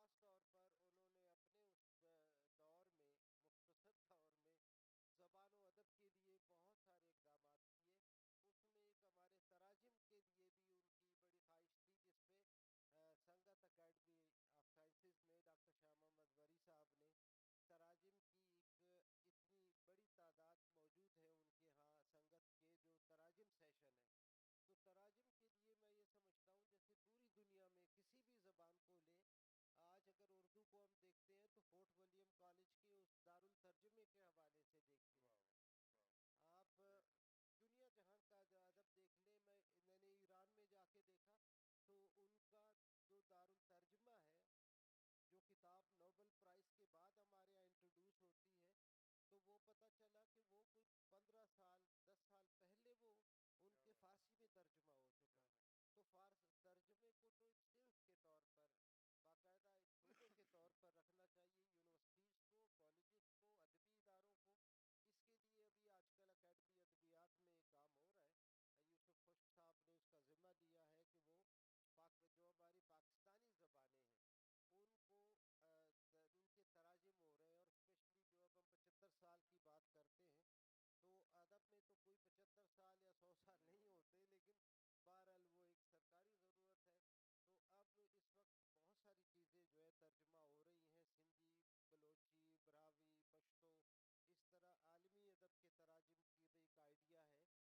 ہے. اس کے علاوہ بھی پچھلے دنوں پروفیسر حیات غمخوار نے میرا داغستان کو جی ہاں. براوی میں، اس میں ایک حوالہ میں ضرور دوں گا کہ براوی بلوچی کو اس کا کریڈٹ دینا چاہیے کہ ہمارے درمیان ڈاکٹر مالک بلوچ صاحب تشریف رکھتے ہیں. ہم انہوں بہت نے شکر گزار ہیں ڈاکٹر صاحب کے. خاص طور پر انہوں نے اپنے اس دور میں، مختصر دور میں، زبان و ادب کے لیے بہت سارے اقدامات کیے. اس میں ایک ہمارے تراجم کے لیے بھی ان کی بڑی خواہش تھی، جس پہ سنگت اکیڈمی آف سائنسز میں ڈاکٹر شاہ محمد وری صاحب نے تراجم کی ایک اتنی بڑی تعداد موجود ہے ان کے ہاں سنگت کے جو تراجم سیشن ہے. تو تراجم کے لیے میں یہ سمجھتا ہوں جیسے پوری دنیا میں کسی بھی زبان کو لیں، آج اگر اردو کو ہم دیکھتے ہیں تو فورٹ ولیم کالج کے اس دارالترجمے کے حوالے سے دیکھتے ہیں. آپ دنیا جہاں کا ادب دیکھ لیں. میں نے ایران میں جا کے دیکھا تو ان کا جو دارالترجمہ کے بعد ہمارے یہاں انٹروڈیوس ہوتی ہے تو وہ پتہ چلا کہ وہ کوئی 15 سال 10 سال پہلے وہ ان کے فارسی میں ترجمہ ہو چکا ہے. تو ترجمے کو تو ایک صنف کے طور پر باقاعدہ ایک شعبے کے طور پر رکھنا چاہیے یونیورسٹیز کو, کالجز کو, ادبی اداروں کو. اس کے لیے ابھی آج کل اکیڈمی ادبیات میں کام ہو رہا ہے. یوسف خشک صاحب نے اس کا ذمہ لیا ہے کہ وہ جو ہماری پاکستانی زبانیں ہیں ان کو ان کے تراجم ہو رہے ہیں, اور اسپیشلی جو اب ہم 75 سال کی بات کرتے ہیں تو ادب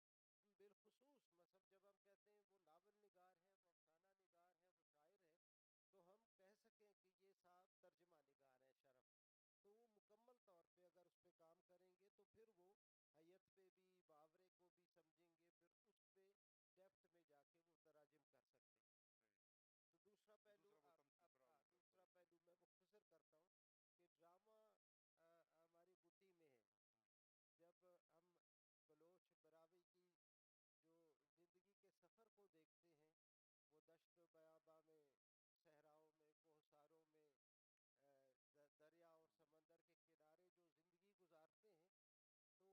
میں تو کوئی 75 سال یا 100 سال نہیں ہوتے, لیکن بہرحال وہ ایک سرکاری ضرورت ہے. تو اب اس وقت بہت ساری چیزیں جو ہے ترجمہ ہو رہی ہیں, سندھی, بلوچی, براوی, پشتو, اس طرح عالمی ادب کے تراجم کی بھی ایک آئیڈیا ہے کہ ہماری زبانوں میں عالمی ادب کے لیے بالخصوص مثلا جب ہم کہتے ہیں وہ ناول نگار ہے, وہ افسانہ نگار ہے, وہ شاعر ہے, تو ہم کہہ سکیں کہ یہ صاحب ترجمہ نگار ہے شرف. تو وہ مکمل طور پہ اگر اس پہ کام کریں گے تو پھر وہ حیت پہ بھی محاورے کو بھی سمجھیں گے, پھر اس پہ ڈیپتھ میں جا کے وہ تراجم کر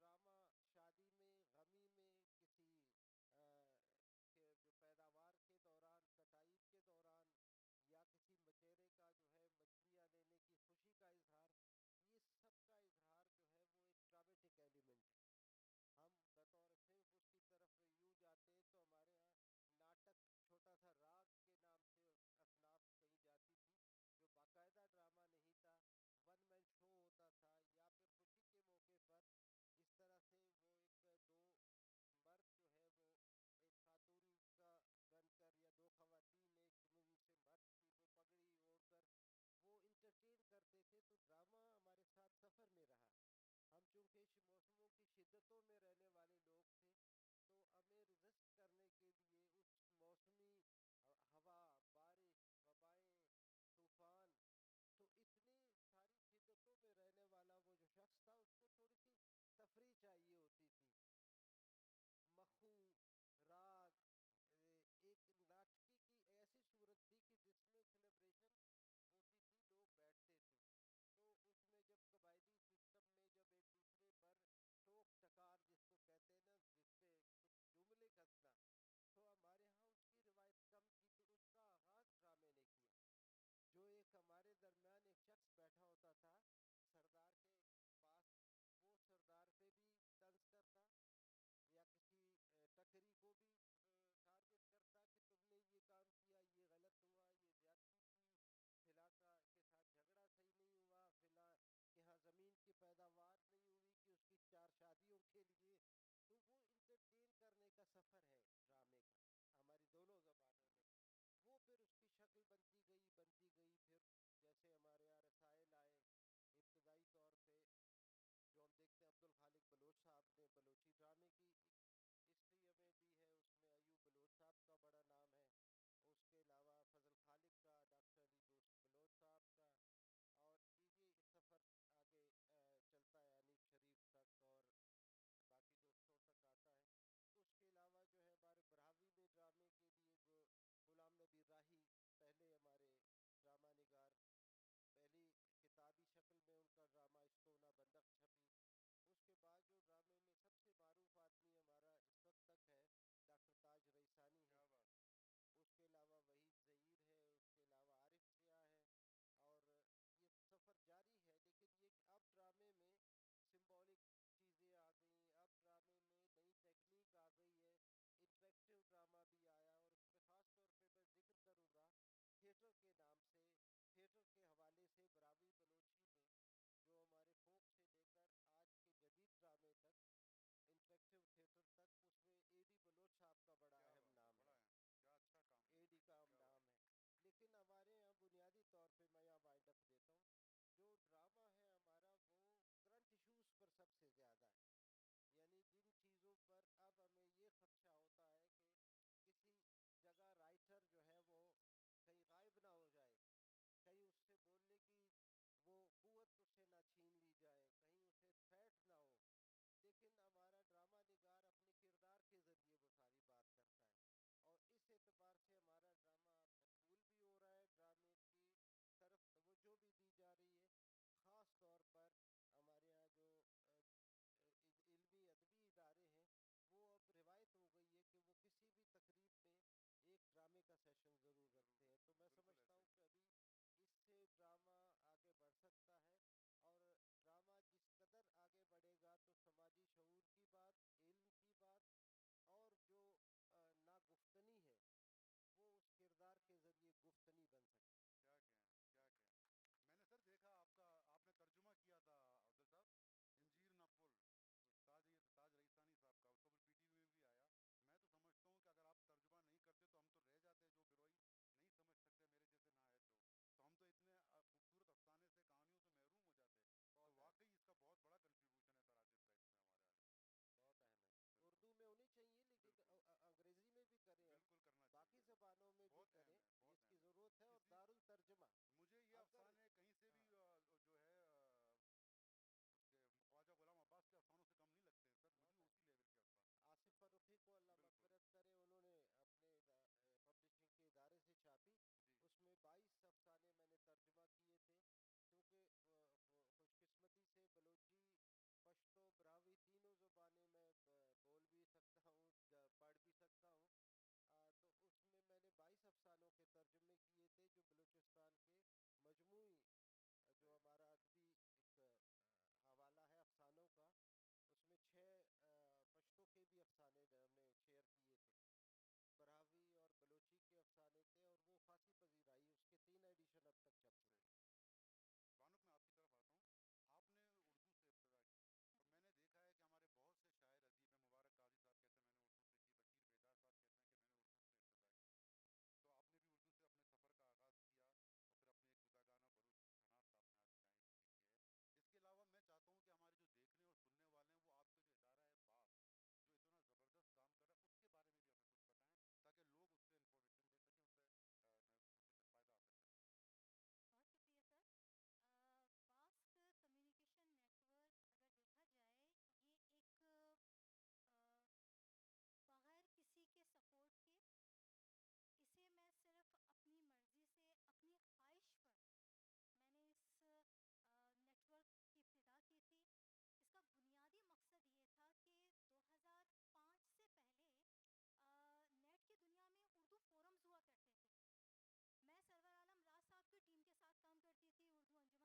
سکتے ہیں. تو دوسرا پہلو دوسرا پہلو میں مختصر کرتا ہوں کہ ڈرامہ ہماری گٹی میں ہے. جب ہم بلوچ براوی کی جو زندگی کے سفر کو دیکھتے ہیں, وہ دشت و بیاباں میں, صحراؤں میں, کوہساروں میں, دریا اور سمندر کے کنارے جو زندگی گزارتے ہیں, تو ان کے ہاں ڈرامہ شادی میں, غمی میں, کسی جو پیداوار کے دوران, کٹائی کے دوران, یا کسی مچیرے کا جو ہے مچھلیاں لینے کی خوشی کا اظہار, یہ سب کا اظہار جو ہے وہ ایک ڈرامیٹک ایلیمنٹ ہے. ہم بطور صنف اس کی طرف یوں جاتے تو ہمارے ہاں ناٹک چھوٹا سا راگ کے نام سے اصناف کہیں جاتی تھی, جو باقاعدہ ڈرامہ نہیں تھا, ون مین شو ہوتا تھا, یا پھر خوشی کے موقع پر اس طرح سے وہ ایک دو مرد جو ہے وہ ایک خاتون کا بن کر, یا دو خواتین ایک مووی سے مرد کی وہ پگڑی اوڑھ کر وہ انٹرٹین کرتے تھے. تو ڈرامہ ہمارے ساتھ سفر میں رہا. ہم چونکہ موسموں کی شدتوں میں رہنے والے لوگ تھے تو ہمیں ریزسٹ کرنے کے لیے اس موسمی ہوا, بارش, وبائیں, طوفان, تو اتنی ساری شدتوں میں رہنے والا وہ جو شخص تھا اس کو تھوڑی سی تفریح چاہیے ہوتی تھی. مخو, راگ, ایک ناٹکی کی ایسی صورت تھی کہ جس میں سیلیبریشن ہوتی تھی, لوگ بیٹھتے تھے. تو اس میں جب قبائلی سسٹم میں جب ایک دوسرے پر ٹوک ٹکار جس کو کہتے ہیں نا, جس پہ کچھ جملے کسنا, تو ہمارے ہاں اس کی روایت کم تھی. تو اس کا آغاز ڈرامے نے کیا. جو ایک ہمارے درمیان ایک شخص بیٹھا ہوتا تھا سردار کے پاس, وہ سردار پہ بھی طنز کرتا, یا کسی ٹکری کو بھی ٹارگٹ کرتا کہ تم نے یہ کام کیا, یہ غلط ہوا, یہ زیادتی کی, فلاں کے ساتھ جھگڑا صحیح نہیں ہوا, فلاں کہ ہاں زمین کی پیداوار نہیں ہوئی کہ اس کی 4 شادیوں کے لیے. تو وہ انٹرٹین کرنے کا سفر ہے ڈرامے کا ہماری دونوں زبانوں میں. وہ پھر اس کی شکل بنتی گئی. پھر جیسے ہمارے یہاں رسائل آئے ابتدائی طور پہ, جو ہم دیکھتے ہیں عبد الخالق بلوچ صاحب نے بلوچی ڈرامے کی ہسٹری ہمیں دی ہے, اس میں ایوب بلوچ صاحب کا بڑا نام ہے. اس کے علاوہ فضل خالق کا, ڈاکٹر علی دوست بلوچ صاحب کا, اور یہ سفر آگے چلتا ہے انیف شریف تک اور باقی دوستوں تک آتا ہے. اس کے علاوہ جو ہے ہمارے براوی میں ڈرامے کے لیے جو غلام نبی راہی پہلے ہمارے ڈرامہ نگار, پہلی کتابی شکل میں ان کا ڈرامہ اشتونا بندق چھپی. اس کے بعد جو ڈرامے میں سب سے معروف آدمی ہمارا اس وقت تک ہے ڈاکٹر تاج رئیسانی ہے. اس کے علاوہ وحید ظہیر ہے, اس کے علاوہ عارف سیاہ ہے, اور یہ سفر جاری ہے. لیکن یہ اب ڈرامے میں سمبولک چیزیں آ گئیں, اب ڈرامے میں نئی ٹیکنیک آ گئی ہے, انٹریکٹیو ڈرامہ بھی آیا. اور اس میں خاص طور پہ میں ذکر کروں گا تھیٹر کے نام سے, تھیٹر کے حوالے سے براوی بلوچی میں جو ہمارے فوک سے لے کر آج کے جدید ڈرامے تک, انٹریکٹیو تھیٹر تک, اس میں اے ڈی بلوچ صاحب کا بڑا اہم نام ہے. کیا اچھا کام اے ڈی کا نام ہے. لیکن ہمارے یہاں بنیادی طور پہ میں یہاں وائنڈ اپ دیتا ہوں, جو ڈرامہ ہے ہمارا وہ کرنٹ ایشوز پر سب سے زیادہ ہے. یعنی جن چیزوں پر اب ہمیں یہ خدشہ ہوتا ہے کہ کسی جگہ رائٹر جو ہے وہ عزت اسے نہ چھین لی جائے, کہیں اسے تھریٹ نہ ہو. لیکن ہمارا ڈرامہ نگار اپنے کردار کے ذریعے وہ ساری بات کرتا ہے, اور اس اعتبار سے ہمارا ڈرامہ مقبول بھی ہو رہا ہے, ڈرامے کی طرف توجہ بھی دی جا رہی ہے. خاص طور پر ہمارے یہاں جو علمی ادبی ادارے ہیں وہ اب روایت ہو گئی ہے کہ وہ کسی بھی تقریب میں ایک ڈرامے کا سیشن ضرور رکھتے ہیں. تو میں سمجھتا ہوں کہ ابھی اس سے ڈرامہ آگے بڑھ سکتا ہے, اور ڈرامہ جس قدر آگے بڑھے گا تو سماجی شعور کی بات, علم کی بات, اور جو ناگفتنی ہے وہ اس کردار کے ذریعے گفتنی بن سکتی. کیا کہیں, کیا کہیں. میں نے سر دیکھا آپ نے ترجمہ کیا تھا افضل صاحب, انجیر نفل تاج رئیسانی صاحب کا, اس کو پی ٹی وی میں بھی آیا. میں تو سمجھتا ہوں کہ اگر آپ ترجمہ نہیں کرتے تو ہم تو رہ جاتے, جو گروہی نہیں سمجھ سکتے میرے جیسے نہ ہے تو ہم تو اتنے خوبصورت افسانے سے, کہانیوں سے محروم ہو جاتے. تو واقعی اس کا بہت بڑا کنٹریبیوشن ہے سر آصف کا اس میں ہمارے آنے. بہت اہم ہے. اردو میں ہونی چاہیے لیکن انگریزی میں بھی کریں, ہم بالکل کرنا باقی چاہیے, زبانوں میں بھی بہت کریں, اہم ہے, بہت اس کی اہم ہے. ضرورت ہے. اور اسی دارالترجمہ مجھے یہ اگر افسانے کہیں سے بھی جو ہے خواجہ غلام عباس کے افسانوں سے کم نہیں لگتے ہیں سر, مجھے اسی لیول کے افسانے. آصف فروخی کو اللہ مغفرت کرے, انہوں نے اپنے پبلشنگ کے ادارے سے چھاپی, اس میں 22 افسانے میں نے ترجمہ کیے تھے. کیونکہ خوش قسمتی سے بلوچی, پشتو, براہوی تینوں زبانیں میں بول بھی سکتا ہوں, پڑھ بھی سکتا ہوں. تو اس میں نے 22 افسانوں کے ترجمے کیے تھے جو بلوچستان کے مجموعی جو ہمارا ادبی ایک حوالہ ہے افسانوں کا, اس میں 6 پشتو کے بھی افسانے ہم نے شیئر کیے تھے, براہوی اور بلوچی کے افسانے تھے, اور وہ خاصی پذیرائی, اس کے 3 ایڈیشن اب تک چھپ چکے. بانک میں آپ کی طرف آتا ہوں. آپ نے اردو سے ابتدا کی, اور میں نے دیکھا ہے کہ ہمارے بہت سے شاعر ادیب ہیں, مبارک قاضی صاحب کہتے ہیں میں نے اردو سے کی, بشیر بیدار صاحب کہتے ہیں کہ میں نے اردو سے ابتدا کی. تو آپ نے بھی اردو سے اپنے سفر کا آغاز کیا, اور پھر اپنے ایک جداگانہ بروز شناس آپ نے آج قائم کی ہے. اس کے علاوہ میں چاہتا ہوں کہ ہمارے جو دیکھنے اور سننے والے ہیں وہ آپ کا جو ادارہ ہے باس, جو اتنا زبردست کام کر رہا ہے, اس کے بارے میں بھی ہمیں کچھ بتائیں تاکہ لوگ اس سے انفارمیشن لے سکیں, اس سے فائدہ حاصل کر سکیں. بہت شکریہ سر. باسک کمیونیکیشن نیٹ ورک اگر دیکھا جائے, یہ ایک بغیر کسی کے سپورٹ کے, اسے میں صرف اپنی مرضی سے, اپنی خواہش پر میں نے اس نیٹ ورک کی ابتدا کی تھی. اس کا بنیادی مقصد یہ تھا کہ 2005 سے پہلے نیٹ کی دنیا میں اردو فورمز ہوا کرتے تھے. میں سرور عالم راز صاحب کی ٹیم کے ساتھ کام کرتی تھی, اردو انجمن پہ کام کرتی تھی, اور اردو ادب کی ترویج کے لیے کام کرتی تھی. تو وہاں پر مجھے ایک صاحب نے کہا تھا کہ میڈم کیا بلوچی ادب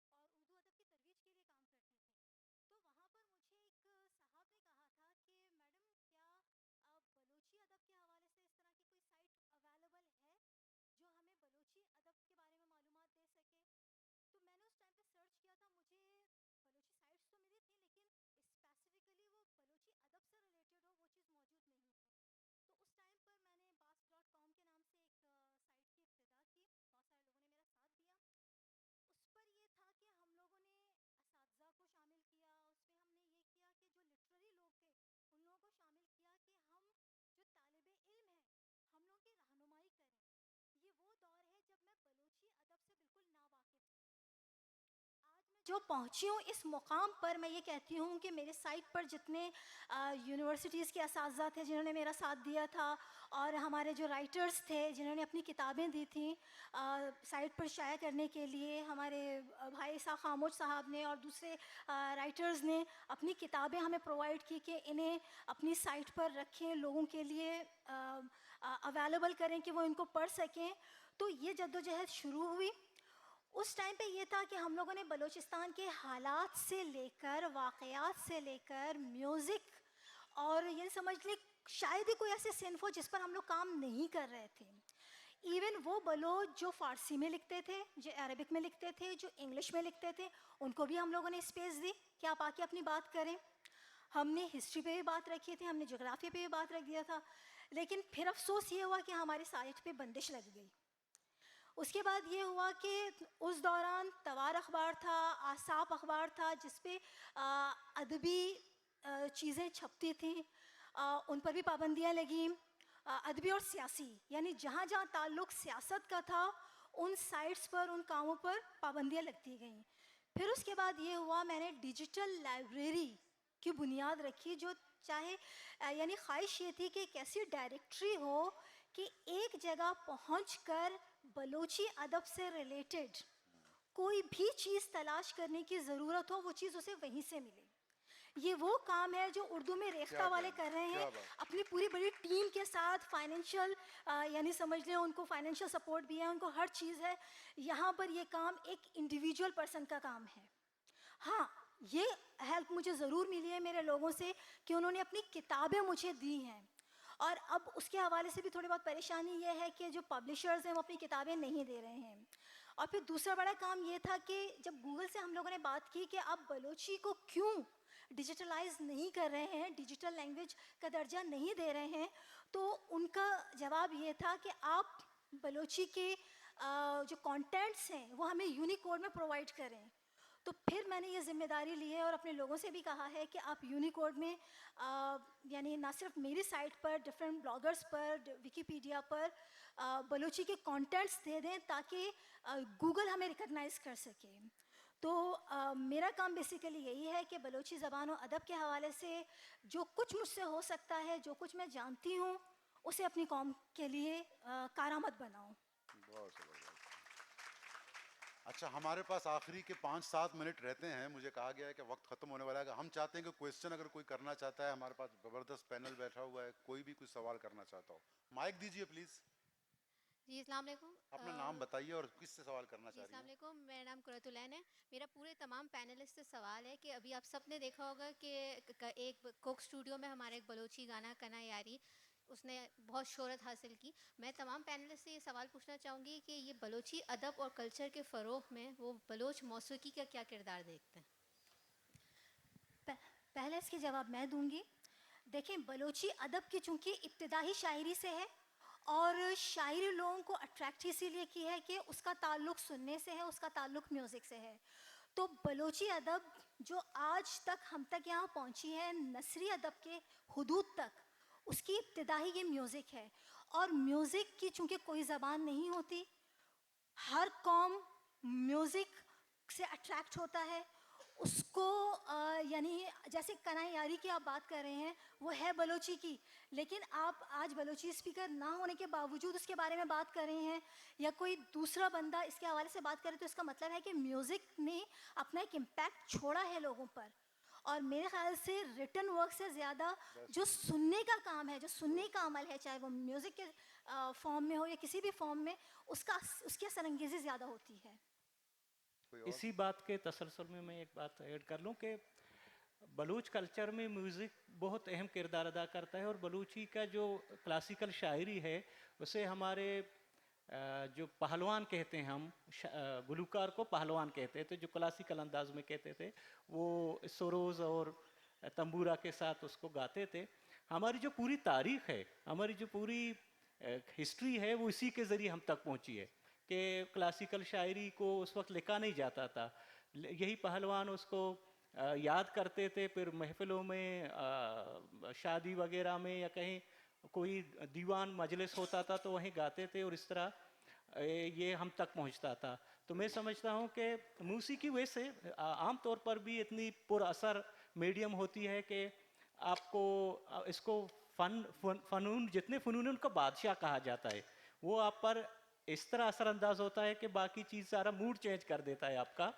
کے حوالے سے اس طرح کی کوئی سائٹ اویلیبل ہے جو ہمیں بلوچی ادب کے بارے میں معلومات دے سکے. تو میں نے اس ٹائم پہ سرچ کیا تھا, مجھے بلوچی سائٹس تو ملی تھیں لیکن اسپیسیفکلی وہ بلوچی ادب سے ریلیٹڈ ہو وہ چیز موجود نہیں تھی. تو اس ٹائم پر میں نے bask.com کے نام سے ایک سائٹ کی ابتدا کی, بہت سارے لوگوں نے میرا ساتھ دیا. اس پر یہ تھا کہ ہم لوگوں نے اساتذہ کو شامل کیا, اس پہ ہم نے یہ کیا کہ جو لٹریری لوگ تھے ان لوگوں کو شامل کیا کہ ہم جو طالب علم ہیں ہم لوگوں کی رہنمائی کریں. یہ وہ دور ہے جب میں بلوچی ادب سے بالکل ناواقف تھی. آج میں جو پہنچی ہوں اس مقام پر, میں یہ کہتی ہوں کہ میرے سائٹ پر جتنے یونیورسٹیز کے اساتذہ تھے جنہوں نے میرا ساتھ دیا تھا, اور ہمارے جو رائٹرز تھے جنہوں نے اپنی کتابیں دی تھیں سائٹ پر شائع کرنے کے لیے, ہمارے بھائی اسحاق خاموش صاحب نے اور دوسرے رائٹرز نے اپنی کتابیں ہمیں پرووائڈ کی کہ انہیں اپنی سائٹ پر رکھیں, لوگوں کے لیے اویلیبل کریں کہ وہ ان کو پڑھ سکیں. تو یہ جدوجہد شروع ہوئی. اس ٹائم پہ یہ تھا کہ ہم لوگوں نے بلوچستان کے حالات سے لے کر, واقعات سے لے کر, میوزک, اور یہ سمجھ لیں شاید ہی کوئی ایسے صنف ہو جس پر ہم لوگ کام نہیں کر رہے تھے. ایون وہ بلوچ جو فارسی میں لکھتے تھے, جو عربک میں لکھتے تھے, جو انگلش میں لکھتے تھے, ان کو بھی ہم لوگوں نے اسپیس دی کہ آپ آ کے اپنی بات کریں. ہم نے ہسٹری پہ بھی بات رکھی تھی, ہم نے جغرافیہ پہ بھی بات رکھ دیا تھا. لیکن پھر افسوس یہ ہوا کہ ہماری سائٹ پہ بندش لگ گئی. اس کے بعد یہ ہوا کہ اس دوران توار اخبار تھا, آصاف اخبار تھا, جس پہ ادبی چیزیں چھپتی تھیں, ان پر بھی پابندیاں لگیں. ادبی اور سیاسی, یعنی جہاں جہاں تعلق سیاست کا تھا ان سائٹس پر ان کاموں پر پابندیاں لگتی گئیں. پھر اس کے بعد یہ ہوا میں نے ڈیجیٹل لائبریری کی بنیاد رکھی, جو چاہے یعنی خواہش یہ تھی کہ ایک ایسی ڈائریکٹری ہو کہ ایک جگہ پہنچ کر بلوچی ادب سے ریلیٹڈ کوئی بھی چیز تلاش کرنے کی ضرورت ہو وہ چیز اسے وہیں سے ملے. یہ وہ کام ہے جو اردو میں ریختہ والے کر رہے ہیں اپنی پوری بڑی ٹیم کے ساتھ, فائنینشیل یعنی سمجھ لیں ان کو فائنینشیل سپورٹ بھی ہے, ان کو ہر چیز ہے. یہاں پر یہ کام ایک انڈیویجول پرسن کا کام ہے. ہاں یہ ہیلپ مجھے ضرور ملی ہے میرے لوگوں سے کہ انہوں نے اپنی کتابیں مجھے دی ہیں, اور اب اس کے حوالے سے بھی تھوڑی بہت پریشانی یہ ہے کہ جو پبلشرز ہیں وہ اپنی کتابیں نہیں دے رہے ہیں. اور پھر دوسرا بڑا کام یہ تھا کہ جب گوگل سے ہم لوگوں نے بات کی کہ آپ بلوچی کو کیوں ڈیجیٹلائز نہیں کر رہے ہیں, ڈیجیٹل لینگویج کا درجہ نہیں دے رہے ہیں, تو ان کا جواب یہ تھا کہ آپ بلوچی کے جو کانٹینٹس ہیں وہ ہمیں یونیکوڈ میں پرووائڈ کریں. تو پھر میں نے یہ ذمہ داری لی ہے اور اپنے لوگوں سے بھی کہا ہے کہ آپ یونیکوڈ میں یعنی نہ صرف میری سائٹ پر, ڈفرینٹ بلاگرز پر, ویکیپیڈیا پر بلوچی کے کانٹینٹس دے دیں تاکہ گوگل ہمیں ریکگنائز کر سکے. تو میرا کام بیسیکلی یہی ہے کہ بلوچی زبان و ادب کے حوالے سے جو کچھ مجھ سے ہو سکتا ہے, جو کچھ میں جانتی ہوں, اسے اپنی قوم کے لیے کارآمد بناؤں. بہت زبردست. اچھا, ہمارے پاس آخری کے 5-7 منٹ رہتے ہیں. مجھے کہا گیا ہے کہ وقت ختم ہونے والا ہے. ہم چاہتے ہیں کہ کویسچن اگر کوئی کرنا چاہتا ہے, ہمارے پاس زبردست پینل بیٹھا ہوا ہے, کوئی بھی کوئی سوال کرنا چاہتا ہو, مائک دیجیے پلیز. جی السلام علیکم. اپنا نام بتائیے اور کس سے سوال کرنا جی چاہ رہی السلام ہیں. علیکم, میرا نام قرۃ العین ہے. میرا پورے تمام پینلسٹ سے سوال ہے کہ ابھی آپ سب نے دیکھا ہوگا کہ ایک کوک اسٹوڈیو میں ہمارا ایک بلوچی گانا کنا یاری اس نے بہت شہرت حاصل کی. میں تمام پینلسٹ سے یہ سوال پوچھنا چاہوں گی کہ یہ بلوچی ادب اور کلچر کے فروغ میں وہ بلوچ موسیقی کا کیا کردار دیکھتے ہیں؟ پہلے اس کے جواب میں دوں گی. دیکھیں, بلوچی ادب کی چونکہ ابتدائی شاعری سے ہے اور شاعری لوگوں کو اٹریکٹ اسی لیے کی ہے کہ اس کا تعلق سننے سے ہے, اس کا تعلق میوزک سے ہے. تو بلوچی ادب جو آج تک ہم تک یہاں پہنچی ہے نثری ادب کے حدود تک, اس کی ابتدائی یہ میوزک ہے. اور میوزک کی چونکہ کوئی زبان نہیں ہوتی, ہر قوم میوزک سے اٹریکٹ ہوتا ہے. اس کو یعنی جیسے کنا یاری کی آپ بات کر رہے ہیں وہ ہے بلوچی کی, لیکن آپ آج بلوچی اسپیکر نہ ہونے کے باوجود اس کے بارے میں بات کر رہے ہیں یا کوئی دوسرا بندہ اس کے حوالے سے بات کرے, تو اس کا مطلب ہے کہ میوزک نے اپنا ایک امپیکٹ چھوڑا ہے لوگوں پر. اور میرے خیال سے ریٹن ورک سے زیادہ جو سننے کا کام ہے, جو سننے کا عمل ہے, چاہے وہ میوزک کے فارم میں ہو یا کسی بھی فارم میں, اس کی اثر انگیزی زیادہ ہوتی ہے. اسی بات کے تسلسل میں میں ایک بات ایڈ کر لوں کہ بلوچ کلچر میں میوزک بہت اہم کردار ادا کرتا ہے, اور بلوچی کا جو کلاسیکل شاعری ہے اسے ہمارے جو پہلوان کہتے ہیں, ہم گلوکار کو پہلوان کہتے تھے, جو کلاسیکل انداز میں کہتے تھے, وہ سروز اور تمبورا کے ساتھ اس کو گاتے تھے. ہماری جو پوری تاریخ ہے, ہماری جو پوری ہسٹری ہے, وہ اسی کے ذریعے ہم تک پہنچی ہے کہ کلاسیکل شاعری کو اس وقت لکھا نہیں جاتا تھا, یہی پہلوان اس کو یاد کرتے تھے, پھر محفلوں میں, شادی وغیرہ میں یا کہیں کوئی دیوان مجلس ہوتا تھا تو وہیں گاتے تھے, اور اس طرح یہ ہم تک پہنچتا تھا. تو میں سمجھتا ہوں کہ موسیقی ویسے عام طور پر بھی اتنی پر اثر میڈیم ہوتی ہے کہ آپ کو اس کو فنون, جتنے فنون ان کا بادشاہ کہا جاتا ہے, وہ آپ پر اس طرح اثر انداز ہوتا ہے کہ باقی چیز سارا موڈ چینج کر دیتا ہے آپ کا.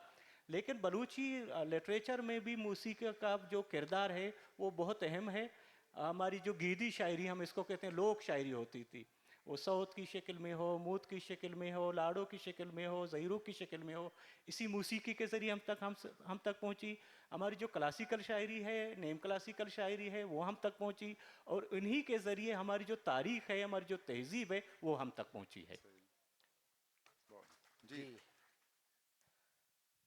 لیکن بلوچی لٹریچر میں بھی موسیقی کا جو کردار ہے وہ بہت اہم ہے. ہماری جو گیدی شاعری, ہم اس کو کہتے ہیں, لوک شاعری ہوتی تھی, وہ سوت کی شکل میں ہو, موت کی شکل میں ہو, لاڑوں کی شکل میں ہو, زہروں کی شکل میں ہو, اسی موسیقی کے ذریعے ہم تک پہنچی. ہماری جو کلاسیکل شاعری ہے, نیم کلاسیکل شاعری ہے, وہ ہم تک پہنچی, اور انہی کے ذریعے ہماری جو تاریخ ہے, ہماری جو تہذیب ہے, وہ ہم تک پہنچی ہے. جی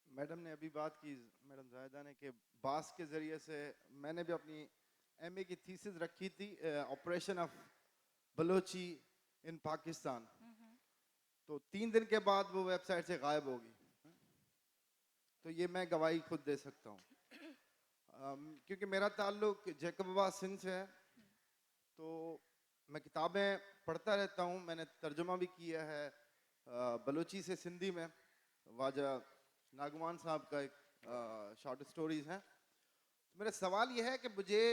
میڈم نے ابھی بات کی, میڈم زاہدہ نے, کہ باس کے ذریعے سے, میں نے بھی اپنی ایم اے کی تھیسس رکھی تھی آپریشن آف بلوچی ان پاکستان, تو 3 دن کے بعد وہ ویب سائٹ سے غائب ہوگی. تو یہ میں گواہی خود دے سکتا ہوں, کیونکہ میرا تعلق جیکب عباس سندھ سے ہے, تو میں کتابیں پڑھتا رہتا ہوں, میں نے ترجمہ بھی کیا ہے, بلوچی سے سندھی میں واجہ ناگمان صاحب کا ایک شارٹ اسٹوریز ہیں. میرا سوال یہ ہے کہ مجھے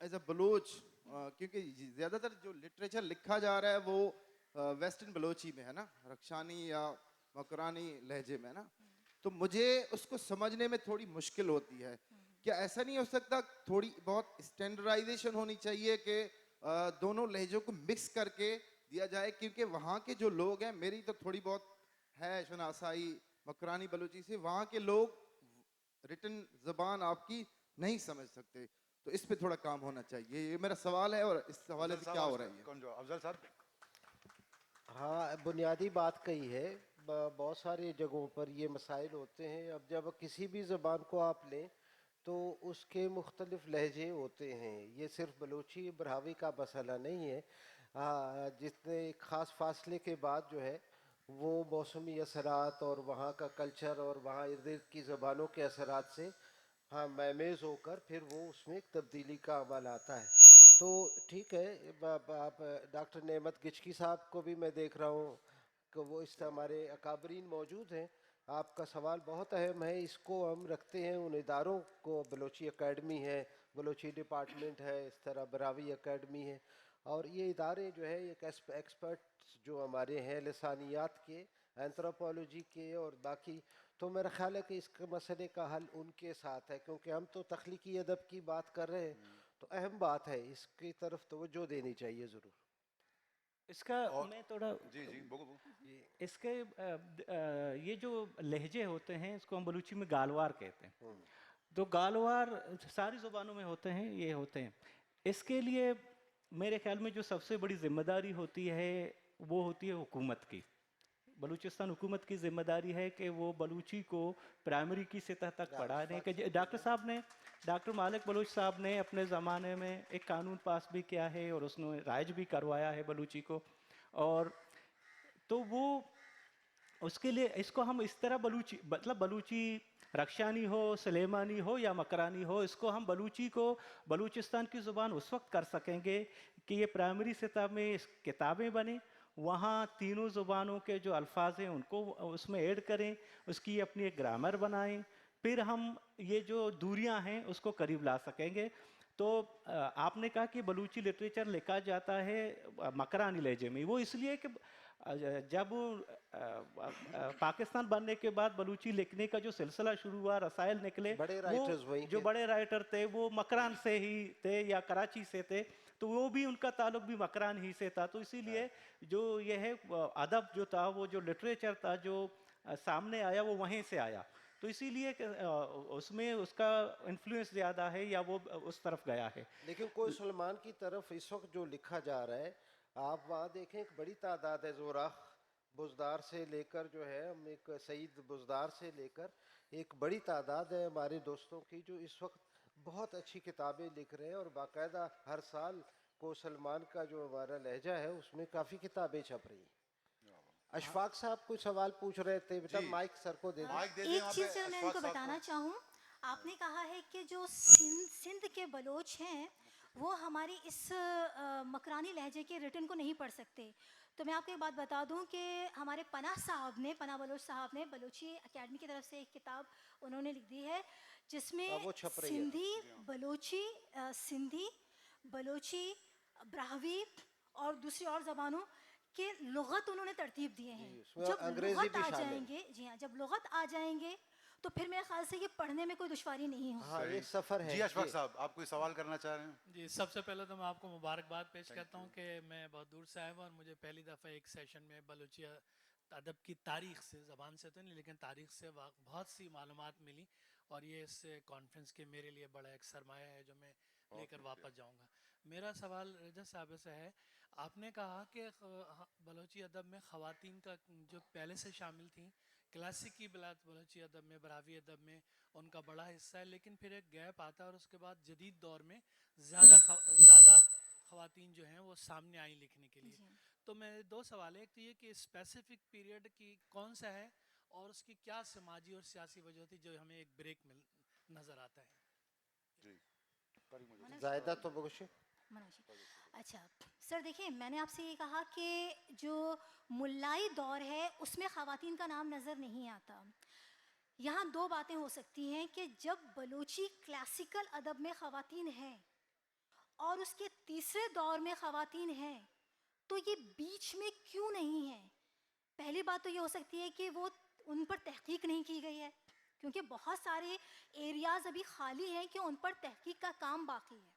ایز اے بلوچ، کیونکہ زیادہ تر جو لٹریچر لکھا جا رہا ہے وہ ویسٹرن بلوچی میں ہے نا، رکشانی یا مکرانی لہجے میں نا، تو مجھے اس کو سمجھنے میں تھوڑی مشکل ہوتی ہے. کیا ایسا نہیں ہو سکتا تھوڑی بہت اسٹینڈرڈائزیشن ہونی چاہیے کہ دونوں لہجوں کو مکس کر کے دیا جائے؟ کیونکہ وہاں کے جو لوگ ہیں، میری تو تھوڑی بہت ہے شناسائی مکرانی بلوچی سے، وہاں کے لوگ ریٹن زبان آپ کی نہیں سمجھ سکتے، تو اس پہ تھوڑا کام ہونا چاہیے. یہ میرا سوال ہے، اور اس حوالے سے کیا ہو رہا ہے؟ کون جو افضل صاحب؟ ہاں، بنیادی بات کہی ہے. بہت ساری جگہوں پر یہ مسائل ہوتے ہیں. اب جب کسی بھی زبان کو آپ لیں تو اس کے مختلف لہجے ہوتے ہیں. یہ صرف بلوچی براہوی کا مسئلہ نہیں ہے. جتنے ایک خاص فاصلے کے بعد جو ہے وہ موسمی اثرات اور وہاں کا کلچر اور وہاں ارد گرد کی زبانوں کے اثرات سے میمیز ہو کر پھر وہ اس میں ایک تبدیلی کا عمل آتا ہے. تو ٹھیک ہے، آپ ڈاکٹر نعمت گچکی صاحب کو بھی میں دیکھ رہا ہوں کہ وہ اس ہمارے اکابرین موجود ہیں. آپ کا سوال بہت اہم ہے. اس کو ہم رکھتے ہیں ان اداروں کو، بلوچی اکیڈمی ہے، بلوچی ڈپارٹمنٹ ہے، اس طرح براوی اکیڈمی ہے، اور یہ ادارے جو ہے ایک ایکسپرٹس جو ہمارے ہیں لسانیات کے، اینتھروپولوجی کے اور باقی، تو میرا خیال ہے کہ اس کے مسئلے کا حل ان کے ساتھ ہے. کیونکہ ہم تو تخلیقی ادب کی بات کر رہے ہیں، تو اہم بات ہے، اس کی طرف توجہ دینی چاہیے ضرور. اس کا میں تھوڑا جی جی بگو اس کے یہ جو لہجے ہوتے ہیں اس کو ہم بلوچی میں گالوار کہتے ہیں. تو گالوار ساری زبانوں میں ہوتے ہیں، یہ ہوتے ہیں. اس کے لیے میرے خیال میں جو سب سے بڑی ذمہ داری ہوتی ہے وہ ہوتی ہے حکومت کی. بلوچستان حکومت کی ذمہ داری ہے کہ وہ بلوچی کو پرائمری کی سطح تک پڑھانے کے. ڈاکٹر مالک بلوچ صاحب نے اپنے زمانے میں ایک قانون پاس بھی کیا ہے اور اس نے رائج بھی کروایا ہے بلوچی کو. اور تو وہ اس کے لیے اس کو ہم اس طرح بلوچی رکشانی ہو، سلیمانی ہو یا مکرانی ہو، اس کو ہم بلوچی کو بلوچستان کی زبان اس وقت کر سکیں گے کہ یہ پرائمری سطح میں کتابیں بنیں، وہاں تینوں زبانوں کے جو الفاظ ہیں ان کو اس میں ایڈ کریں، اس کی اپنی ایک گرامر بنائیں، پھر ہم یہ جو دوریاں ہیں اس کو قریب لا سکیں گے. تو آپ نے کہا کہ بلوچی لٹریچر لکھا جاتا ہے مکرانی لہجے میں، وہ اس لیے کہ جب پاکستان بننے کے بعد بلوچی لکھنے کا جو سلسلہ شروع ہوا، رسائل نکلے، بڑے وہ رائٹرز وہیں جو کے بڑے رائٹر تھے وہ مکران سے ہی تھے یا کراچی سے تھے، تو وہ بھی ان کا تعلق بھی مکران ہی سے تھا. تو اسی لیے جو یہ ہے ادب جو تھا، وہ جو لٹریچر تھا جو سامنے آیا وہ وہیں سے آیا. تو اسی لیے اس میں اس کا انفلوئنس زیادہ ہے یا وہ اس طرف گیا ہے. لیکن کوئی سلمان کی طرف اس وقت جو لکھا جا رہا ہے، آپ وہاں دیکھیں ایک بڑی تعداد ہے، زوراخ بزدار سے لے کر جو ہے ہم ایک سعید بزدار سے لے کر ایک بڑی تعداد ہے ہمارے دوستوں کی جو اس وقت بہت اچھی کتابیں لکھ رہے ہیں، اور باقاعدہ ہر سال کو سلمان کا جو ہمارا لہجہ ہے اس میں کافی کتابیں چھپ رہی ہیں. اشفاق صاحب کوئی سوال پوچھ رہے تھے، بیٹا مائک سر کو دے دیں. مائک دے دیں ایک وہاں چیز پہ جو میں ان اشفاق کو صاحب بتانا چاہوں، آپ نے کہا ہے کہ جو سندھ کے بلوچ ہیں وہ ہماری اس مکرانی لہجے کے ریٹن کو نہیں پڑھ سکتے. تو میں آپ کو ایک بات بتا دوں کہ ہمارے پناہ بلوچ صاحب نے بلوچی اکیڈمی کی طرف سے ایک کتاب انہوں نے لکھ دی ہے جس میں وہ چھپ رہی ہے. سندھی بلوچی براہوی اور دوسری اور زبانوں کے لغت انہوں نے ترتیب دیے ہیں. اس میں جب انگریزی لغت بھی آ شامل جائیں گے، جی ہاں، جب لغت آ جائیں گے تو پھر میرے خیال سے یہ پڑھنے میں کوئی دشواری نہیں ہوگی. ہاں، ایک سفر ہے. جی اشفاق صاحب، آپ کوئی سوال کرنا چاہ رہے ہیں؟ جی، سب سے پہلے تو میں آپ کو مبارکباد پیش کرتا ہوں کہ میں بہت دور سے آیا ہوں اور مجھے پہلی دفعہ ایک سیشن میں بلوچی ادب کی تاریخ سے، زبان سے تو نہیں لیکن تاریخ سے بہت سی معلومات ملی، اور یہ اس کانفرنس کے میرے لیے بڑا ایک سرمایہ ہے جو میں لے کر واپس جاؤں گا. میرا سوال رجت صاحب سے ہے، آپ نے کہا کہ بلوچی ادب میں خواتین کا جو پہلے سے شامل تھیں، کلاسیکی بلوچی ادب میں، براوی ادب میں ان کا بڑا حصہ ہے، لیکن پھر ایک گیپ آتا ہے اور اس کے بعد جدید دور میں زیادہ خواتین جو ہیں وہ سامنے آئیں لکھنے کے لیے. تو میں دو سوال ہے، ایک تو یہ کہ اسپیسیفک پیریڈ کی کون سا ہے اور اس کی کیا سماجی اور سیاسی وجہ تھی جو ہمیں ایک بریک میں نظر آتا ہے. زائدہ تو بگوشی. اچھا، سر دیکھیں، میں نے آپ سے یہ کہا کہ جو ملائی دور ہے اس میں خواتین کا نام نظر نہیں آتا. یہاں دو باتیں ہو سکتی ہیں کہ جب بلوچی کلاسیکل ادب میں خواتین ہیں اور اس کے تیسرے دور میں خواتین ہیں تو یہ بیچ میں کیوں نہیں ہیں. پہلی بات تو یہ ہو سکتی ہے کہ وہ ان پر تحقیق نہیں کی گئی ہے، کیونکہ بہت سارے ایریاز ابھی خالی ہیں کہ ان پر تحقیق کا کام باقی ہے.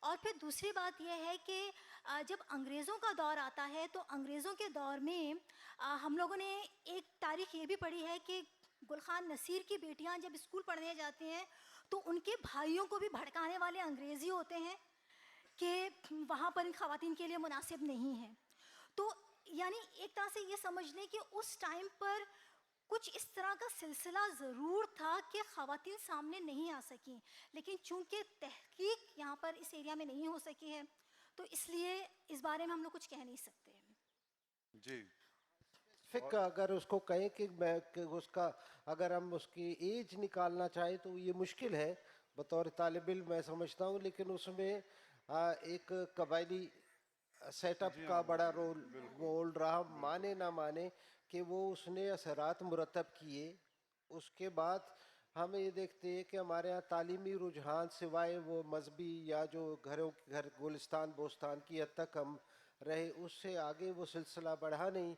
اور پھر دوسری بات یہ ہے کہ جب انگریزوں کا دور آتا ہے تو انگریزوں کے دور میں ہم لوگوں نے ایک تاریخ یہ بھی پڑھی ہے کہ گل خان نصیر کی بیٹیاں جب اسکول پڑھنے جاتی ہیں تو ان کے بھائیوں کو بھی بھڑکانے والے انگریزی ہوتے ہیں کہ وہاں پر خواتین کے لیے مناسب نہیں ہیں. تو یعنی ایک طرح سے یہ سمجھ لیں کہ اس ٹائم پر کچھ اس طرح کا سلسلہ ضرور تھا کہ خواتین سامنے نہیں آ سکیں، لیکن چونکہ تحقیق یہاں پر اس ایریا میں نہیں ہو سکی ہے تو اس لیے اس بارے میں ہم لوگ کچھ کہہ نہیں سکتے. جی فک اگر اس کو کہیں کہ اس کا اگر ہم اس کی ایج نکالنا چاہیں تو یہ مشکل ہے بطور طالب علم، میں سمجھتا ہوں، لیکن اس میں ایک قبائلی سیٹ اپ کا بڑا رول رہا، مانے نہ مانے کہ وہ اس نے اثرات مرتب کیے. اس کے بعد ہم یہ دیکھتے ہیں کہ ہمارے ہاں تعلیمی رجحان سوائے وہ مذہبی یا جو گھر گلستان بوستان کی حد تک ہم رہے، اس سے آگے وہ سلسلہ بڑھا نہیں.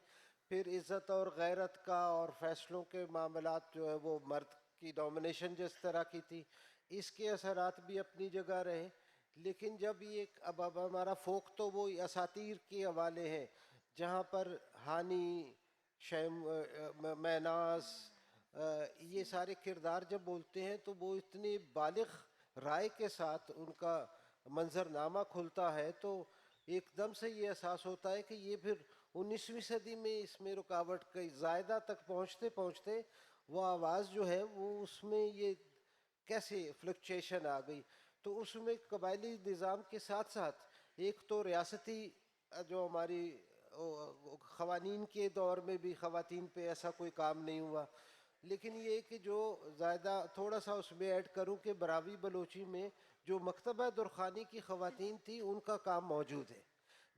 پھر عزت اور غیرت کا اور فیصلوں کے معاملات جو ہے وہ مرد کی ڈومینیشن جس طرح کی تھی، اس کے اثرات بھی اپنی جگہ رہے. لیکن جب یہ اب ہمارا فوک تو وہ اساطیر کے حوالے ہیں جہاں پر ہانی، میناس، یہ سارے کردار جب بولتے ہیں تو وہ اتنی بالغ رائے کے ساتھ ان کا منظرنامہ کھلتا ہے تو ایک دم سے یہ احساس ہوتا ہے کہ یہ پھر 19ویں صدی میں اس میں رکاوٹ کئی زائدہ تک پہنچتے پہنچتے وہ آواز جو ہے وہ اس میں یہ کیسے فلکچویشن آ گئی. تو اس میں قبائلی نظام کے ساتھ ساتھ ایک تو ریاستی جو ہماری قوانین کے دور میں بھی خواتین پہ ایسا کوئی کام نہیں ہوا. لیکن یہ کہ جو زیادہ تھوڑا سا اس میں ایڈ کروں کہ براوی بلوچی میں جو مکتبہ درخانی کی خواتین تھی ان کا کام موجود ہے،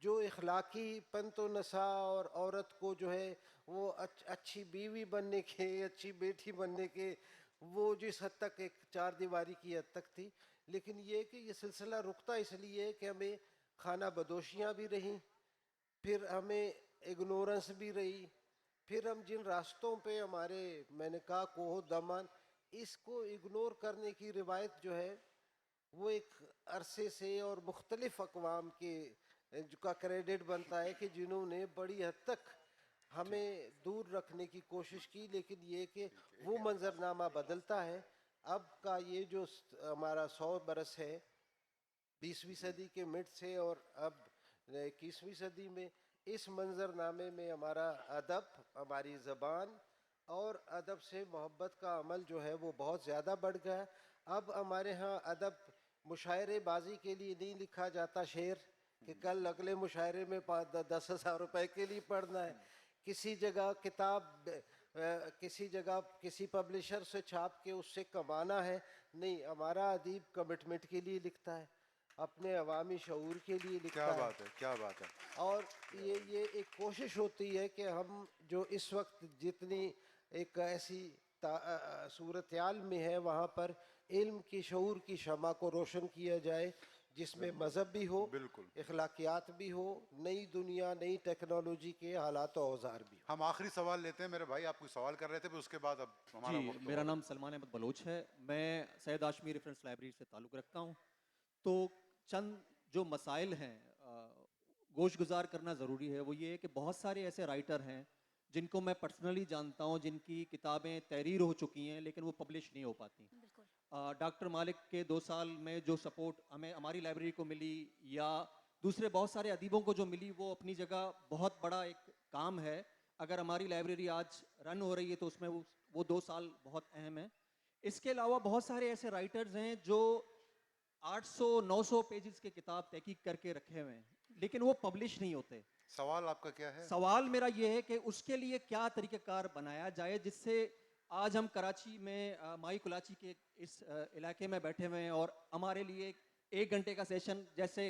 جو اخلاقی پنت و نساء اور عورت کو جو ہے وہ اچھی بیوی بننے کے، اچھی بیٹی بننے کے، وہ جس حد تک ایک چار دیواری کی حد تک تھی. لیکن یہ کہ یہ سلسلہ رکتا اس لیے کہ ہمیں خانہ بدوشیاں بھی رہیں، پھر ہمیں اگنورنس بھی رہی، پھر ہم جن راستوں پہ ہمارے میں نے کہا کوہ دمان، اس کو اگنور کرنے کی روایت جو ہے وہ ایک عرصے سے اور مختلف اقوام کے کا کریڈٹ بنتا ہے کہ جنہوں نے بڑی حد تک ہمیں دور رکھنے کی کوشش کی. لیکن یہ کہ وہ منظرنامہ بدلتا ہے. اب کا یہ جو ہمارا 100 برس ہے 20ویں صدی کے مڈ سے اور اب 21ویں صدی میں، اس منظرنامے میں ہمارا ادب، ہماری زبان اور ادب سے محبت کا عمل جو ہے وہ بہت زیادہ بڑھ گیا. اب ہمارے ہاں ادب مشاعرے بازی کے لیے نہیں لکھا جاتا شعر کہ کل اگلے مشاعرے میں 10,000 روپے کے لیے پڑھنا ہے. کسی جگہ کتاب کسی جگہ کسی پبلشر سے چھاپ کے اس سے کمانا ہے، نہیں، ہمارا ادیب کمٹمنٹ کے لیے لکھتا ہے، اپنے عوامی شعور کے لیے لکھتا ہے. کیا بات ہے، کیا بات ہے. اور یہ ایک کوشش ہوتی ہے کہ ہم جو اس وقت جتنی ایک ایسی صورتحال میں ہے وہاں پر علم کی شعور کی شمع کو روشن کیا جائے جس میں مذہب بھی ہو، بالکل. اخلاقیات بھی ہو، نئی دنیا، نئی ٹیکنالوجی کے حالات و اوزار بھی ہو. ہم آخری سوال لیتے ہیں. میرے بھائی آپ کوئی سوال کر رہے تھے، پھر اس کے بعد اب ہمارا جی، وقت میرا نام سلمان احمد بلوچ ہے، میں سید ہاشمی ریفرنس لائبریری سے تعلق رکھتا ہوں. تو چند جو مسائل ہیں گوش گزار کرنا ضروری ہے، وہ یہ ہے کہ بہت سارے ایسے رائٹر ہیں جن کو میں پرسنلی جانتا ہوں، جن کی کتابیں تحریر ہو چکی ہیں لیکن وہ پبلش نہیں ہو پاتی. ڈاکٹر مالک کے 2 سال میں جو سپورٹ ہمیں ہماری لائبریری کو ملی یا دوسرے بہت سارے ادیبوں کو جو ملی وہ اپنی جگہ بہت بڑا ایک کام ہے. اگر ہماری لائبریری آج رن ہو رہی ہے تو اس میں وہ 2 سال بہت اہم ہے. اس کے علاوہ بہت سارے ایسے رائٹرز ہیں جو 800-900 پیجز کے کتاب تحقیق کر کے رکھے ہوئے ہیں لیکن وہ پبلش نہیں ہوتے. سوال آپ کا کیا ہے؟ سوال میرا یہ ہے کہ اس کے لیے کیا طریقہ کار بنایا جائے جس سے آج ہم کراچی میں مائی کلاچی کے اس علاقے میں بیٹھے ہوئے ہیں اور ہمارے لیے 1 گھنٹے کا سیشن جیسے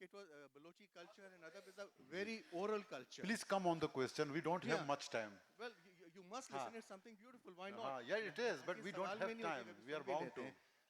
it was Balochi culture and adab is a very oral culture. please come on the question, we don't have much time. Well, you must listen, it's something beautiful, why not? Yeah, it is, but we don't have time, we are bound to.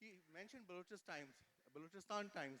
He mentioned Balochistan Times.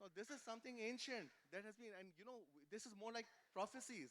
Now this is something ancient that has been, and you know, this is more like prophecies.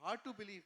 hard to believe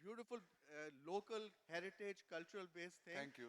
beautiful local heritage cultural based thing. Thank you.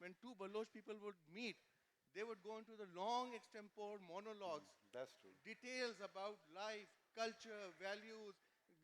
When two Baloch people would meet, they would go into the long extempore monologues, That's true. details about life, culture, values,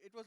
It was